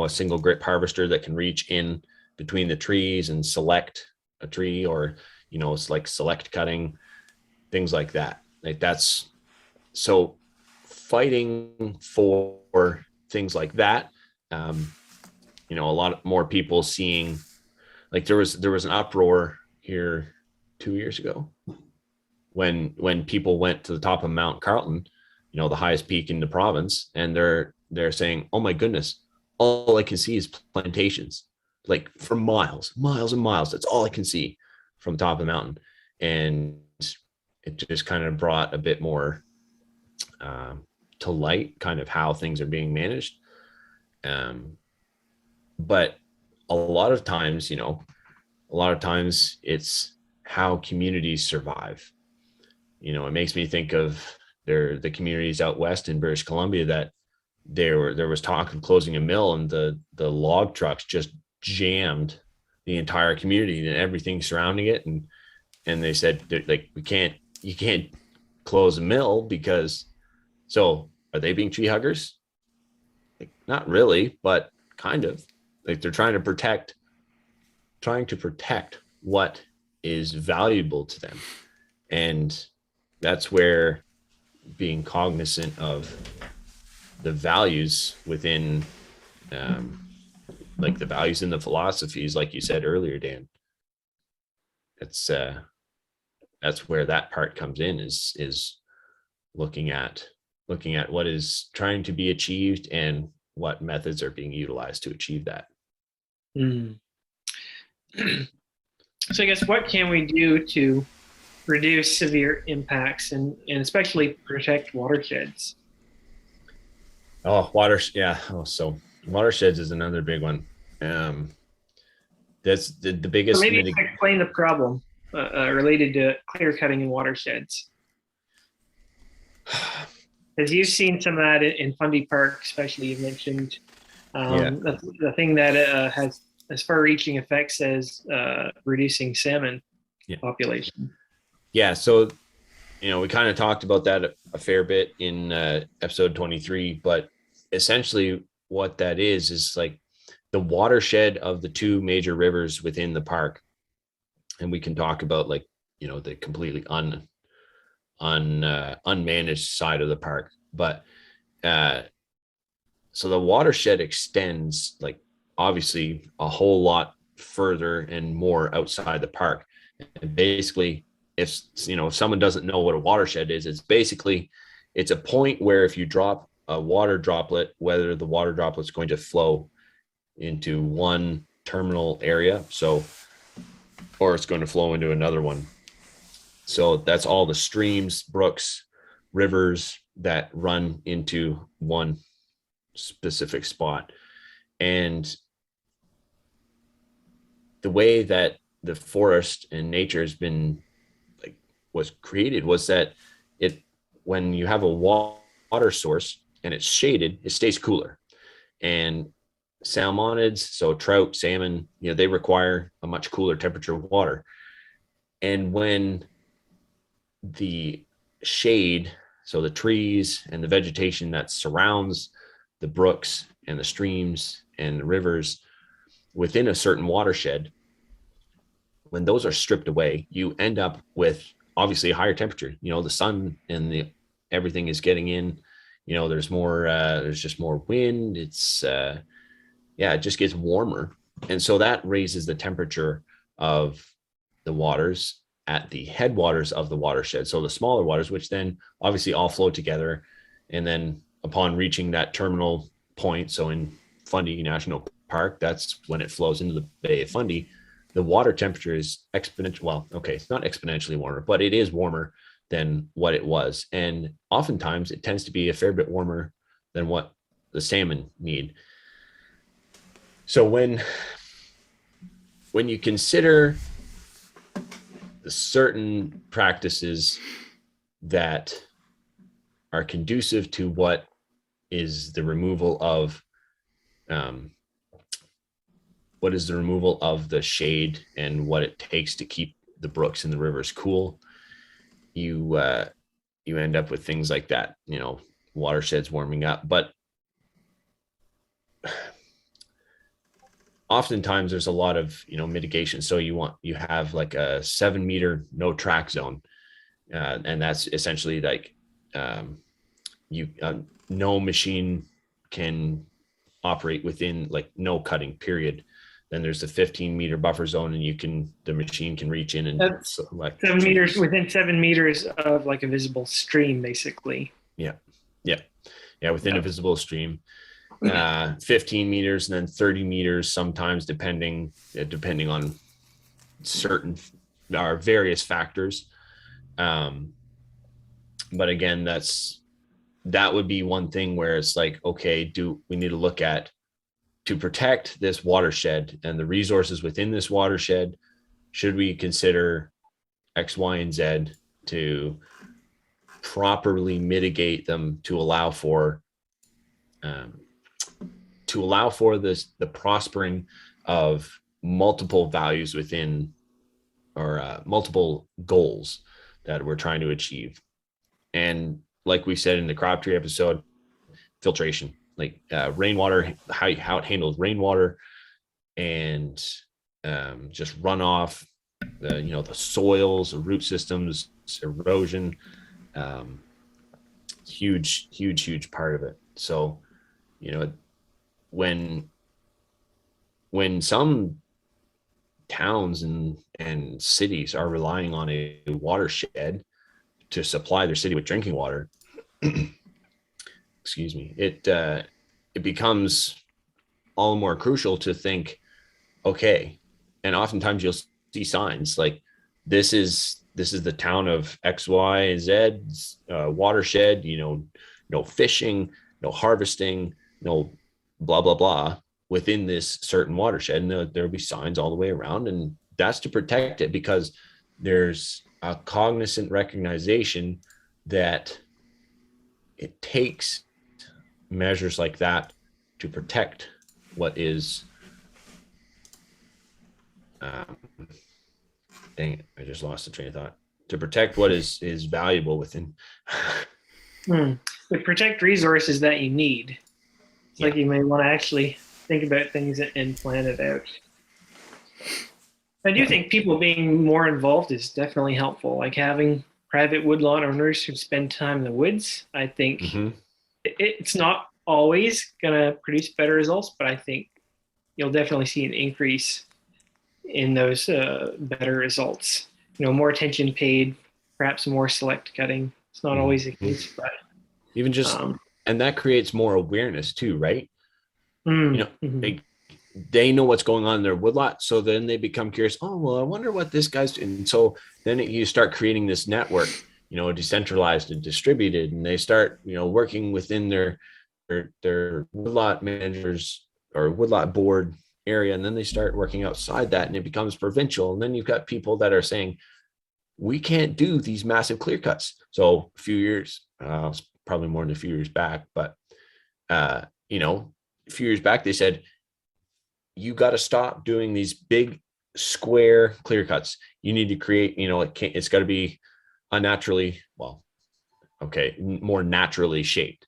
single grip harvester that can reach in between the trees and select a tree, or, you know, it's like select cutting, things like that. Like that's so fighting for things like that. A lot more people seeing Like there was an uproar here 2 years ago when people went to the top of Mount Carlton, the highest peak in the province, and they're saying, oh my goodness, all I can see is plantations, like for miles and miles. That's all I can see from the top of the mountain. And it just kind of brought a bit more to light kind of how things are being managed. But a lot of times it's how communities survive. It makes me think of the communities out west in British Columbia that there was talk of closing a mill, and the log trucks just jammed the entire community and everything surrounding it. And they said, like, you can't close a mill because, so are they being tree huggers? Like, not really, but kind of. Like, they're trying to protect what is valuable to them. And that's where being cognizant of the values within, like the values in the philosophies, like you said earlier, Dan, that's where that part comes in, is looking at what is trying to be achieved and what methods are being utilized to achieve that. So I guess what can we do to reduce severe impacts and especially protect watersheds? So watersheds is another big one. That's the biggest. So maybe explain the problem related to clear cutting in watersheds. Because you've seen some of that in Fundy Park, especially. You mentioned the thing that has as far-reaching effects as reducing salmon population. Yeah, so we kind of talked about that a fair bit in episode 23, but essentially what that is like the watershed of the two major rivers within the park. And we can talk about the completely unmanaged side of the park. But so the watershed extends obviously a whole lot further and more outside the park. And basically, if someone doesn't know what a watershed is, it's a point where if you drop a water droplet, whether the water droplet is going to flow into one terminal area, or it's going to flow into another one. So that's all the streams, brooks, rivers that run into one specific spot. And the way that the forest and nature has been was created was that when you have a water source and it's shaded, it stays cooler. And salmonids, so trout, salmon, they require a much cooler temperature of water. And when the shade, so the trees and the vegetation that surrounds the brooks and the streams and the rivers within a certain watershed, when those are stripped away, you end up with obviously a higher temperature. The sun and everything is getting in. There's more. There's just more wind. It's it just gets warmer, and so that raises the temperature of the waters at the headwaters of the watershed. So the smaller waters, which then obviously all flow together, and then upon reaching that terminal point, so in Fundy National Park, that's when it flows into the Bay of Fundy. The water temperature is exponential. Well, okay, it's not exponentially warmer, but it is warmer than what it was. And oftentimes it tends to be a fair bit warmer than what the salmon need. So when you consider the certain practices that are conducive to what is the removal of the shade and what it takes to keep the brooks and the rivers cool, you end up with things like that, watersheds warming up. But oftentimes there's a lot of mitigation. So you have like a 7-meter no track zone, and that's essentially no machine can operate within no cutting period. then there's the 15-meter buffer zone, and the machine can reach in and That's select 7 meters trees. within 7 meters of like a visible stream, basically. Yeah. Within a visible stream, 15 meters and then 30 meters sometimes, depending on certain various factors. But again, that would be one thing where it's like, okay, do we need to look at, to protect this watershed and the resources within this watershed, should we consider X, Y, and Z to properly mitigate them to allow for the prospering of multiple values within, or multiple goals that we're trying to achieve. And like we said in the crop tree episode, filtration, like rainwater, how it handles rainwater, and just runoff, the soils, the root systems, erosion, huge part of it. So, when some towns and cities are relying on a watershed to supply their city with drinking water, excuse me, it becomes all the more crucial to think, okay, and oftentimes you'll see signs like, this is the town of XYZ watershed, no fishing, no harvesting, no blah blah blah within this certain watershed, and there'll be signs all the way around, and that's to protect it, because there's a cognizant recognition that it takes measures like that to protect what is dang it, I just lost the train of thought. To protect what is valuable within. To protect resources that you need. It's like you may want to actually think about things and plan it out. I do think people being more involved is definitely helpful. Like having private woodlot owners who spend time in the woods. I think it's not always going to produce better results, but I think you'll definitely see an increase in those better results. More attention paid, perhaps more select cutting. It's not always the case, but even just, and that creates more awareness too, right? They know what's going on in their woodlot, so then they become curious. Oh, well, I wonder what this guy's doing. And so then you start creating this network, decentralized and distributed, and they start, working within their woodlot managers or woodlot board area, and then they start working outside that, and it becomes provincial. And then you've got people that are saying, we can't do these massive clear cuts. So a few years, probably more than a few years back, but a few years back, they said, you got to stop doing these big square clear cuts. You need to create, it's got to be more naturally shaped.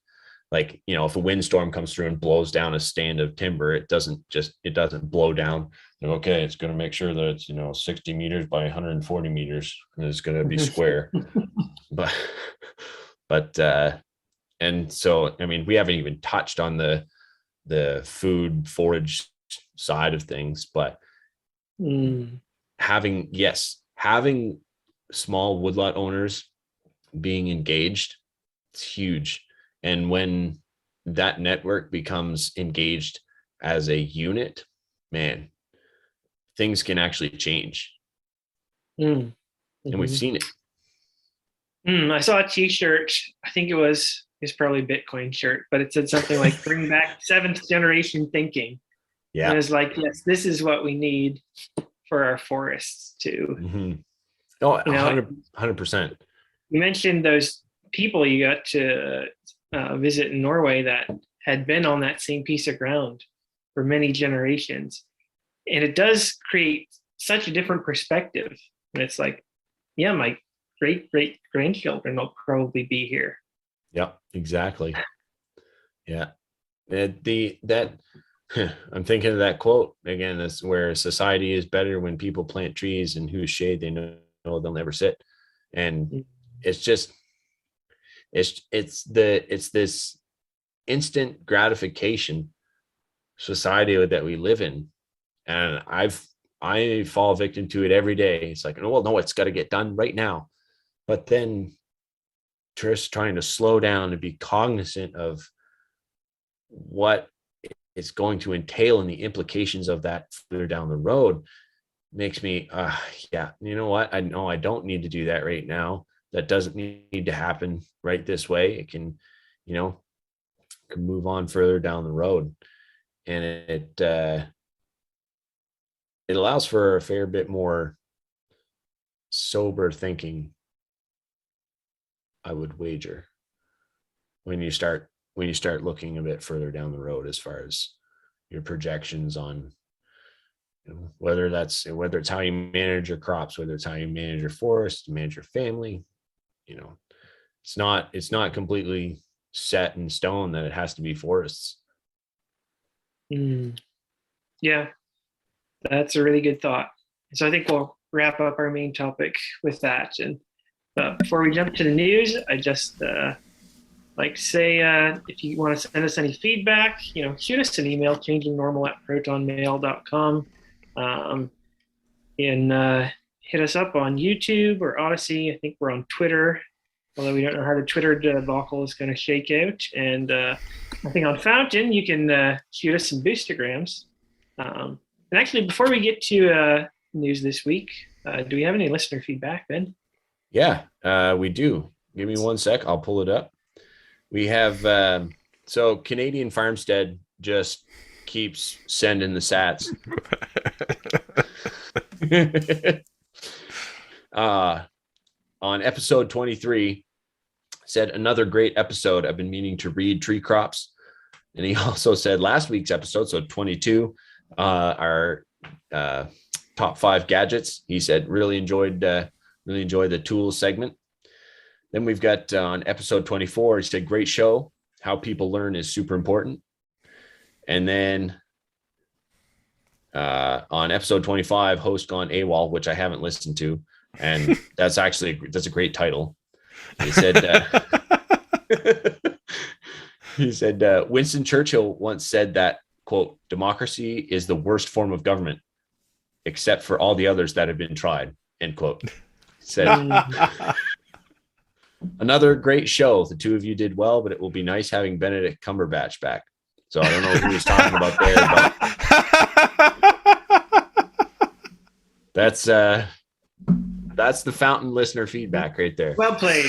Like, if a windstorm comes through and blows down a stand of timber, it doesn't blow down. Okay, it's going to make sure that it's, 60 meters by 140 meters, and it's going to be square. but and so, we haven't even touched on the food forage side of things, but having small woodlot owners being engaged, it's huge. And when that network becomes engaged as a unit, man, things can actually change. And we've seen it. I saw a t-shirt, I think it's probably a Bitcoin shirt, but it said something like, bring back 7th generation thinking. Yeah. And it's like, yes, this is what we need for our forests too. Oh, 100%. You mentioned those people you got to visit in Norway that had been on that same piece of ground for many generations. And it does create such a different perspective. And it's like, yeah, my great grandchildren will probably be here. Yeah, exactly. Yeah. I'm thinking of that quote again. That's where society is better when people plant trees in whose shade they know they'll never sit. And it's just, it's this instant gratification society that we live in, and I fall victim to it every day. It's like, well, no, it's got to get done right now. But then just trying to slow down and be cognizant of what it's going to entail and the implications of that further down the road makes me, yeah, you know what? I know I don't need to do that right now. That doesn't need to happen right this way. It can, can move on further down the road. And it allows for a fair bit more sober thinking, I would wager, when you start looking a bit further down the road as far as your projections on whether it's how you manage your crops, whether it's how you manage your forest, manage your family. It's not completely set in stone that it has to be forests. Yeah, that's a really good thought. So I think we'll wrap up our main topic with that. And before we jump to the news, I just like to say, if you want to send us any feedback, shoot us an email, changingnormal@protonmail.com. And hit us up on YouTube or Odysee. I think we're on Twitter, although we don't know how the Twitter debacle is going to shake out. And I think on Fountain, you can shoot us some boostergrams. And actually, before we get to news this week, do we have any listener feedback, Ben? Yeah, we do. Give me 1 sec. I'll pull it up. We have, so Canadian Farmstead just keeps sending the sats. On episode 23, said, another great episode. I've been meaning to read tree crops. And he also said last week's episode, so 22, our top 5 gadgets. He said really enjoyed the tools segment. Then we've got on episode 24, he said, great show. How people learn is super important. And then on episode 25, host gone AWOL, which I haven't listened to. And that's a great title. He said, Winston Churchill once said that, quote, democracy is the worst form of government, except for all the others that have been tried, end quote. Said, another great show. The two of you did well, but it will be nice having Benedict Cumberbatch back. So I don't know who he's talking about there, but that's the Fountain listener feedback right there. Well played.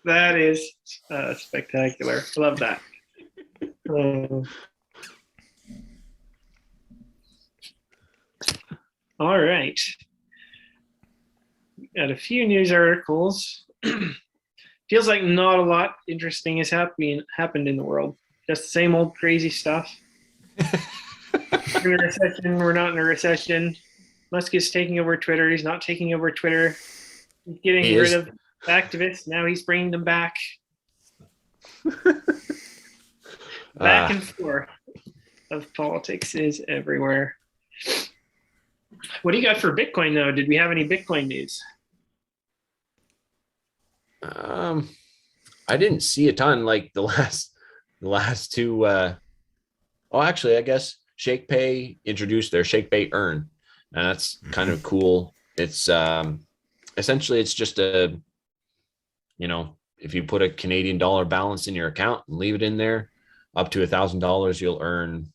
That is spectacular. Love that. All right. Got a few news articles. Feels like not a lot interesting has happened in the world. Just the same old crazy stuff. We're in a recession. We're not in a recession. Musk is taking over Twitter. He's not taking over Twitter. He's getting rid of activists. Now he's bringing them back. Back and forth of politics is everywhere. What do you got for Bitcoin, though? Did we have any Bitcoin news? I didn't see a ton like the last two. Actually, I guess ShakePay introduced their ShakePay Earn, and that's kind of cool. It's essentially it's just if you put a Canadian dollar balance in your account and leave it in there, up to $1,000, you'll earn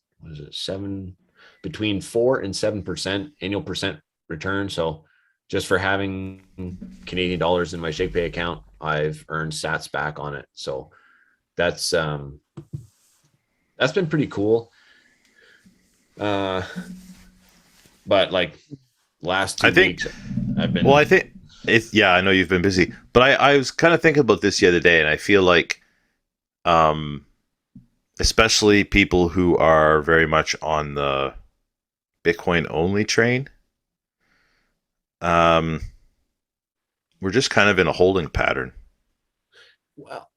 between 4 and 7% annual percent return. So just for having Canadian dollars in my ShakePay account, I've earned sats back on it. So that's been pretty cool. But like last 2 weeks, I've been. Well, I think it's, yeah, I know you've been busy, but I was kind of thinking about this the other day, and I feel like, especially people who are very much on the Bitcoin only train, we're just kind of in a holding pattern. Well,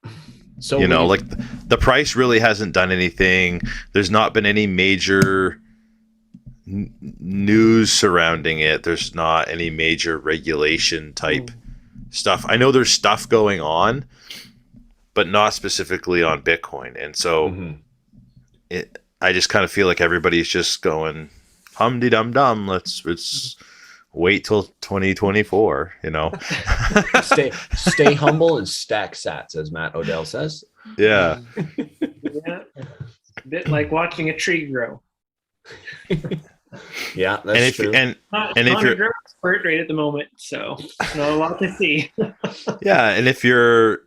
so like the price really hasn't done anything. There's not been any major news surrounding it. There's not any major regulation type stuff. I know there's stuff going on, but not specifically on Bitcoin. And so I just kind of feel like everybody's just going hum dum dum. Let's wait till 2024. Stay humble and stack sats, as Matt Odell says. Yeah. Yeah. A bit like watching a tree grow. Yeah, that's true. And if you're growing spurt right at the moment, so not a lot to see. Yeah, and if you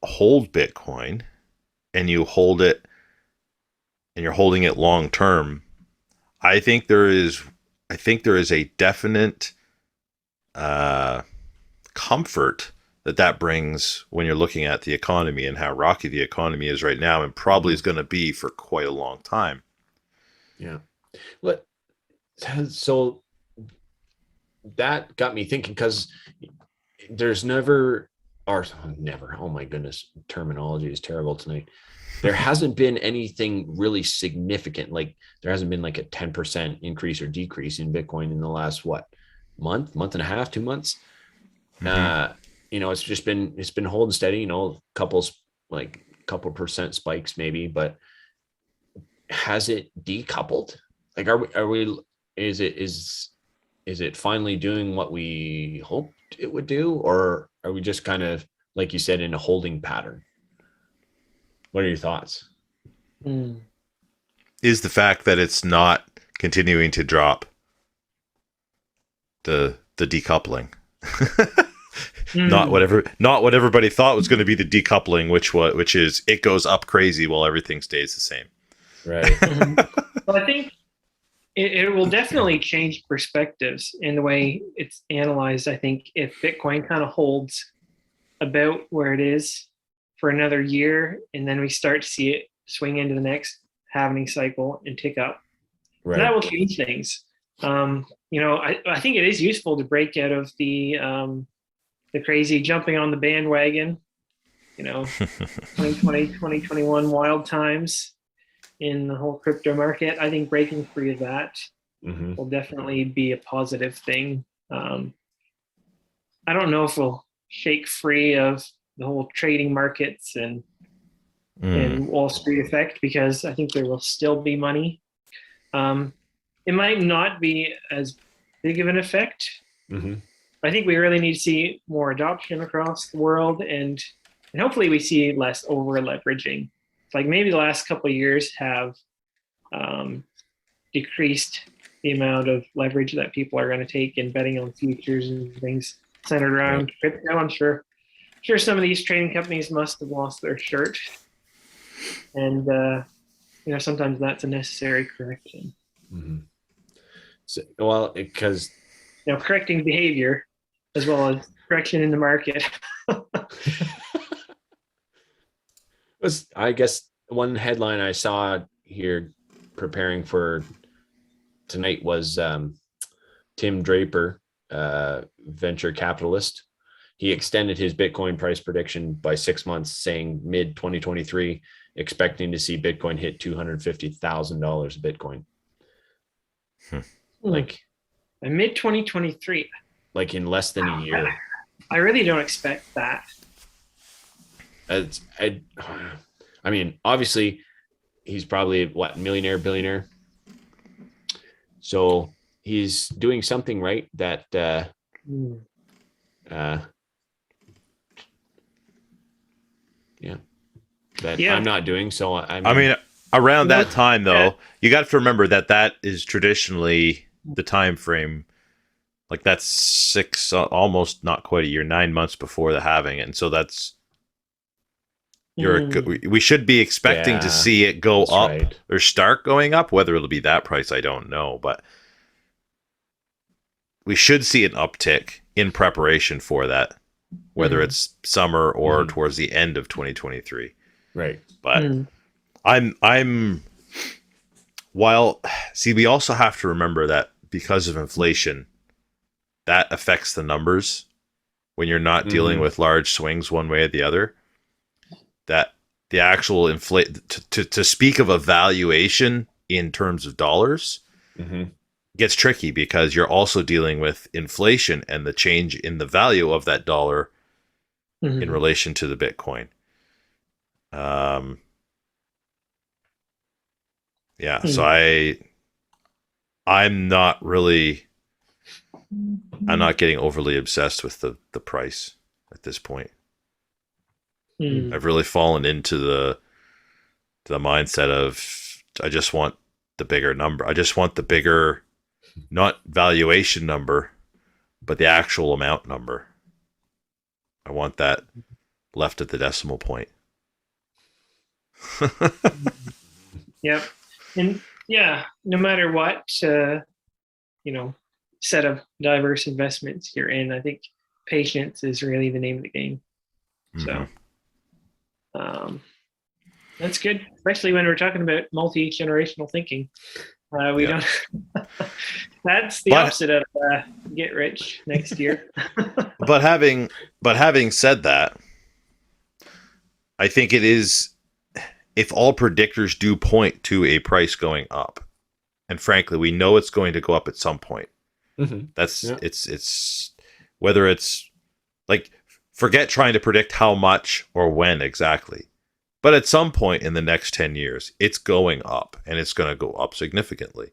hold Bitcoin and you hold it and you're holding it long term, I think there is a definite comfort that brings when you're looking at the economy and how rocky the economy is right now, and probably is going to be for quite a long time. Yeah. So that got me thinking, because there's never, oh my goodness, terminology is terrible tonight. There hasn't been anything really significant. Like there hasn't been like a 10% increase or decrease in Bitcoin in the last, month and a half, 2 months. Mm-hmm. It's been holding steady, couple percent spikes maybe, but has it decoupled? Like, is it finally doing what we hoped it would do? Or are we just kind of, like you said, in a holding pattern? What are your thoughts? Is the fact that it's not continuing to drop the decoupling? Not what everybody thought was going to be the decoupling, which is it goes up crazy while everything stays the same. Right. Well, I think it will definitely change perspectives in the way it's analyzed. I think if Bitcoin kind of holds about where it is for another year, and then we start to see it swing into the next halving cycle and tick up, Right. that will change things. I think it is useful to break out of the crazy jumping on the bandwagon, 2020, 2021 wild times in the whole crypto market. I think breaking free of that will definitely be a positive thing. I don't know if we'll shake free of the whole trading markets and Wall Street effect, because I think there will still be money. It might not be as big of an effect. I think we really need to see more adoption across the world, and hopefully we see less over leveraging. Like maybe the last couple of years have decreased the amount of leverage that people are going to take in betting on futures and things centered around crypto. I'm sure some of these trading companies must have lost their shirt, and sometimes that's a necessary correction. So, well, because correcting behavior as well as correction in the market. I guess one headline I saw here preparing for tonight was Tim Draper, venture capitalist. He extended his Bitcoin price prediction by 6 months, saying mid 2023, expecting to see Bitcoin hit $250,000 a Bitcoin. Like mid 2023. Like in less than a year. I really don't expect that. I mean, obviously, he's probably millionaire, billionaire. So he's doing something right that I'm not doing. So I mean around that time though, you got to remember that is traditionally the time frame. Like that's 6, almost not quite a year, 9 months before the halving, and so that's we should be expecting to see it go up or start going up. Whether it'll be that price, I don't know, but we should see an uptick in preparation for that, whether it's summer or towards the end of 2023. Right. But we also have to remember that because of inflation, that affects the numbers when you're not dealing with large swings one way or the other. That the actual to speak of a valuation in terms of dollars gets tricky, because you're also dealing with inflation and the change in the value of that dollar in relation to the Bitcoin. Yeah. So I'm not getting overly obsessed with the price at this point. I've really fallen into the mindset of I just want the bigger number. I just want the bigger, not valuation number, but the actual amount number. I want that left at the decimal point. Yep. And yeah, no matter what, set of diverse investments you're in, I think patience is really the name of the game. So that's good, especially when we're talking about multi-generational thinking. We don't. That's the opposite of get rich next year. But having said that, I think it is, if all predictors do point to a price going up, and frankly, we know it's going to go up at some point. It's whether it's like, forget trying to predict how much or when exactly. But at some point in the next 10 years, it's going up, and it's going to go up significantly.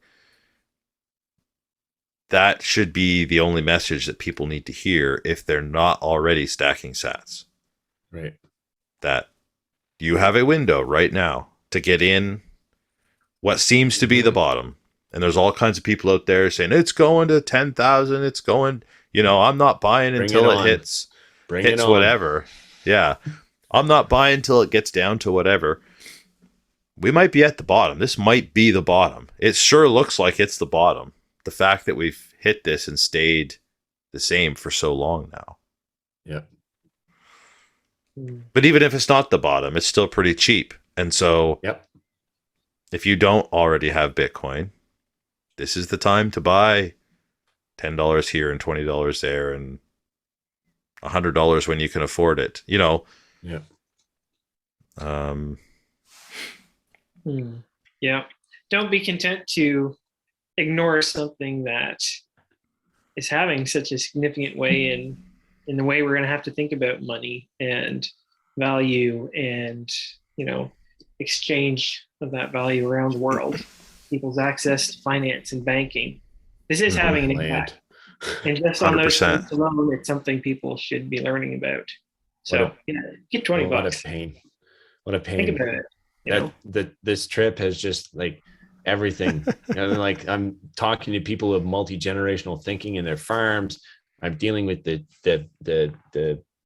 That should be the only message that people need to hear if they're not already stacking sats. Right. That you have a window right now to get in what seems to be the bottom. And there's all kinds of people out there saying, it's going to 10,000. It's going, I'm not buying until it hits whatever. Yeah. I'm not buying until it gets down to whatever. We might be at the bottom. This might be the bottom. It sure looks like it's the bottom. The fact that we've hit this and stayed the same for so long now. Yeah. But even if it's not the bottom, it's still pretty cheap. And so if you don't already have Bitcoin, this is the time to buy $10 here and $20 there and $100 when you can afford it. Yeah. Yeah. Don't be content to ignore something that is having such a significant way in the way we're going to have to think about money and value and, exchange of that value around the world, people's access to finance and banking. This is having an impact. And just on those things alone, it's something people should be learning about. So get $20. What a pain. What a pain. Think about it. This trip has just like everything. Like I'm talking to people of multi-generational thinking in their farms. I'm dealing with the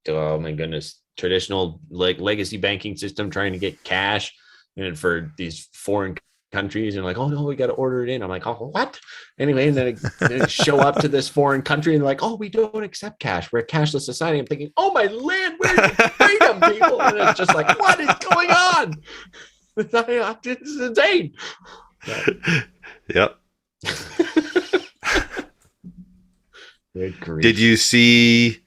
oh my goodness, traditional like legacy banking system, trying to get cash and for these foreign countries, and like, oh no, we got to order it in. I'm like, oh, what? Anyway, and then I show up to this foreign country and they're like, oh, we don't accept cash. We're a cashless society. I'm thinking, oh my land, where's the freedom, people? And it's just like, what is going on? This is insane. Yep. Good grief. Did you see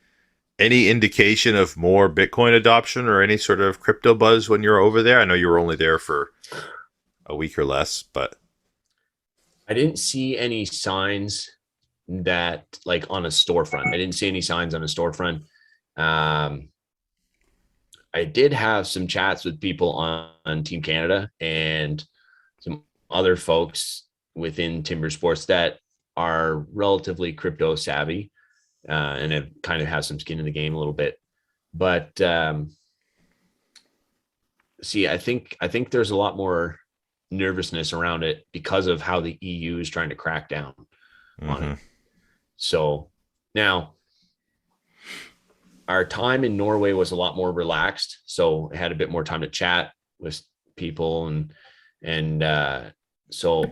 any indication of more Bitcoin adoption or any sort of crypto buzz when you were over there? I know you were only there for a week or less, but I didn't see any signs that like on a storefront. I didn't see any signs on a storefront. I did have some chats with people on Team Canada and some other folks within Timber Sports that are relatively crypto savvy and have kind of have some skin in the game a little bit. But see, I think there's a lot more nervousness around it because of how the EU is trying to crack down on it. So now our time in Norway was a lot more relaxed. So I had a bit more time to chat with people and so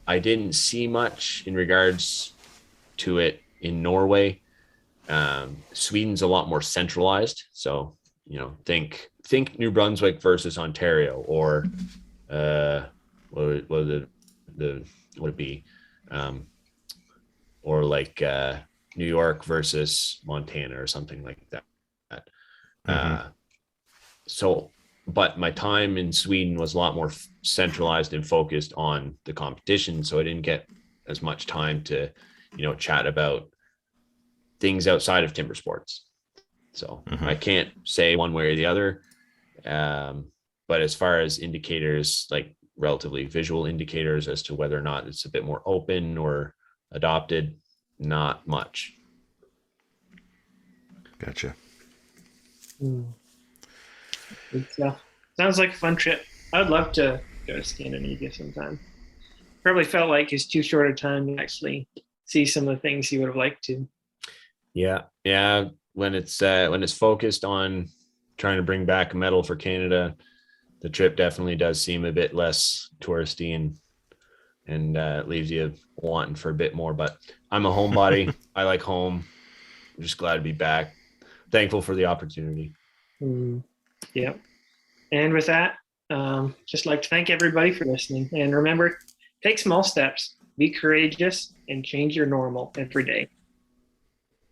I didn't see much in regards to it in Norway. Sweden's a lot more centralized. So, think New Brunswick versus Ontario, or what would it be? Or like New York versus Montana or something like that. So, but my time in Sweden was a lot more centralized and focused on the competition. So I didn't get as much time to, chat about things outside of timber sports. So I can't say one way or the other. But as far as indicators, like relatively visual indicators as to whether or not it's a bit more open or adopted. Not much. Gotcha. Good stuff. Sounds like a fun trip. I would love to go to Scandinavia sometime. Probably felt like it's too short a time to actually see some of the things you would have liked to. Yeah. When it's focused on trying to bring back a medal for Canada, the trip definitely does seem a bit less touristy and leaves you wanting for a bit more. But I'm a homebody. I like home. I'm just glad to be back. Thankful for the opportunity. Yeah. And with that, just like to thank everybody for listening. And remember, take small steps, be courageous, and change your normal every day.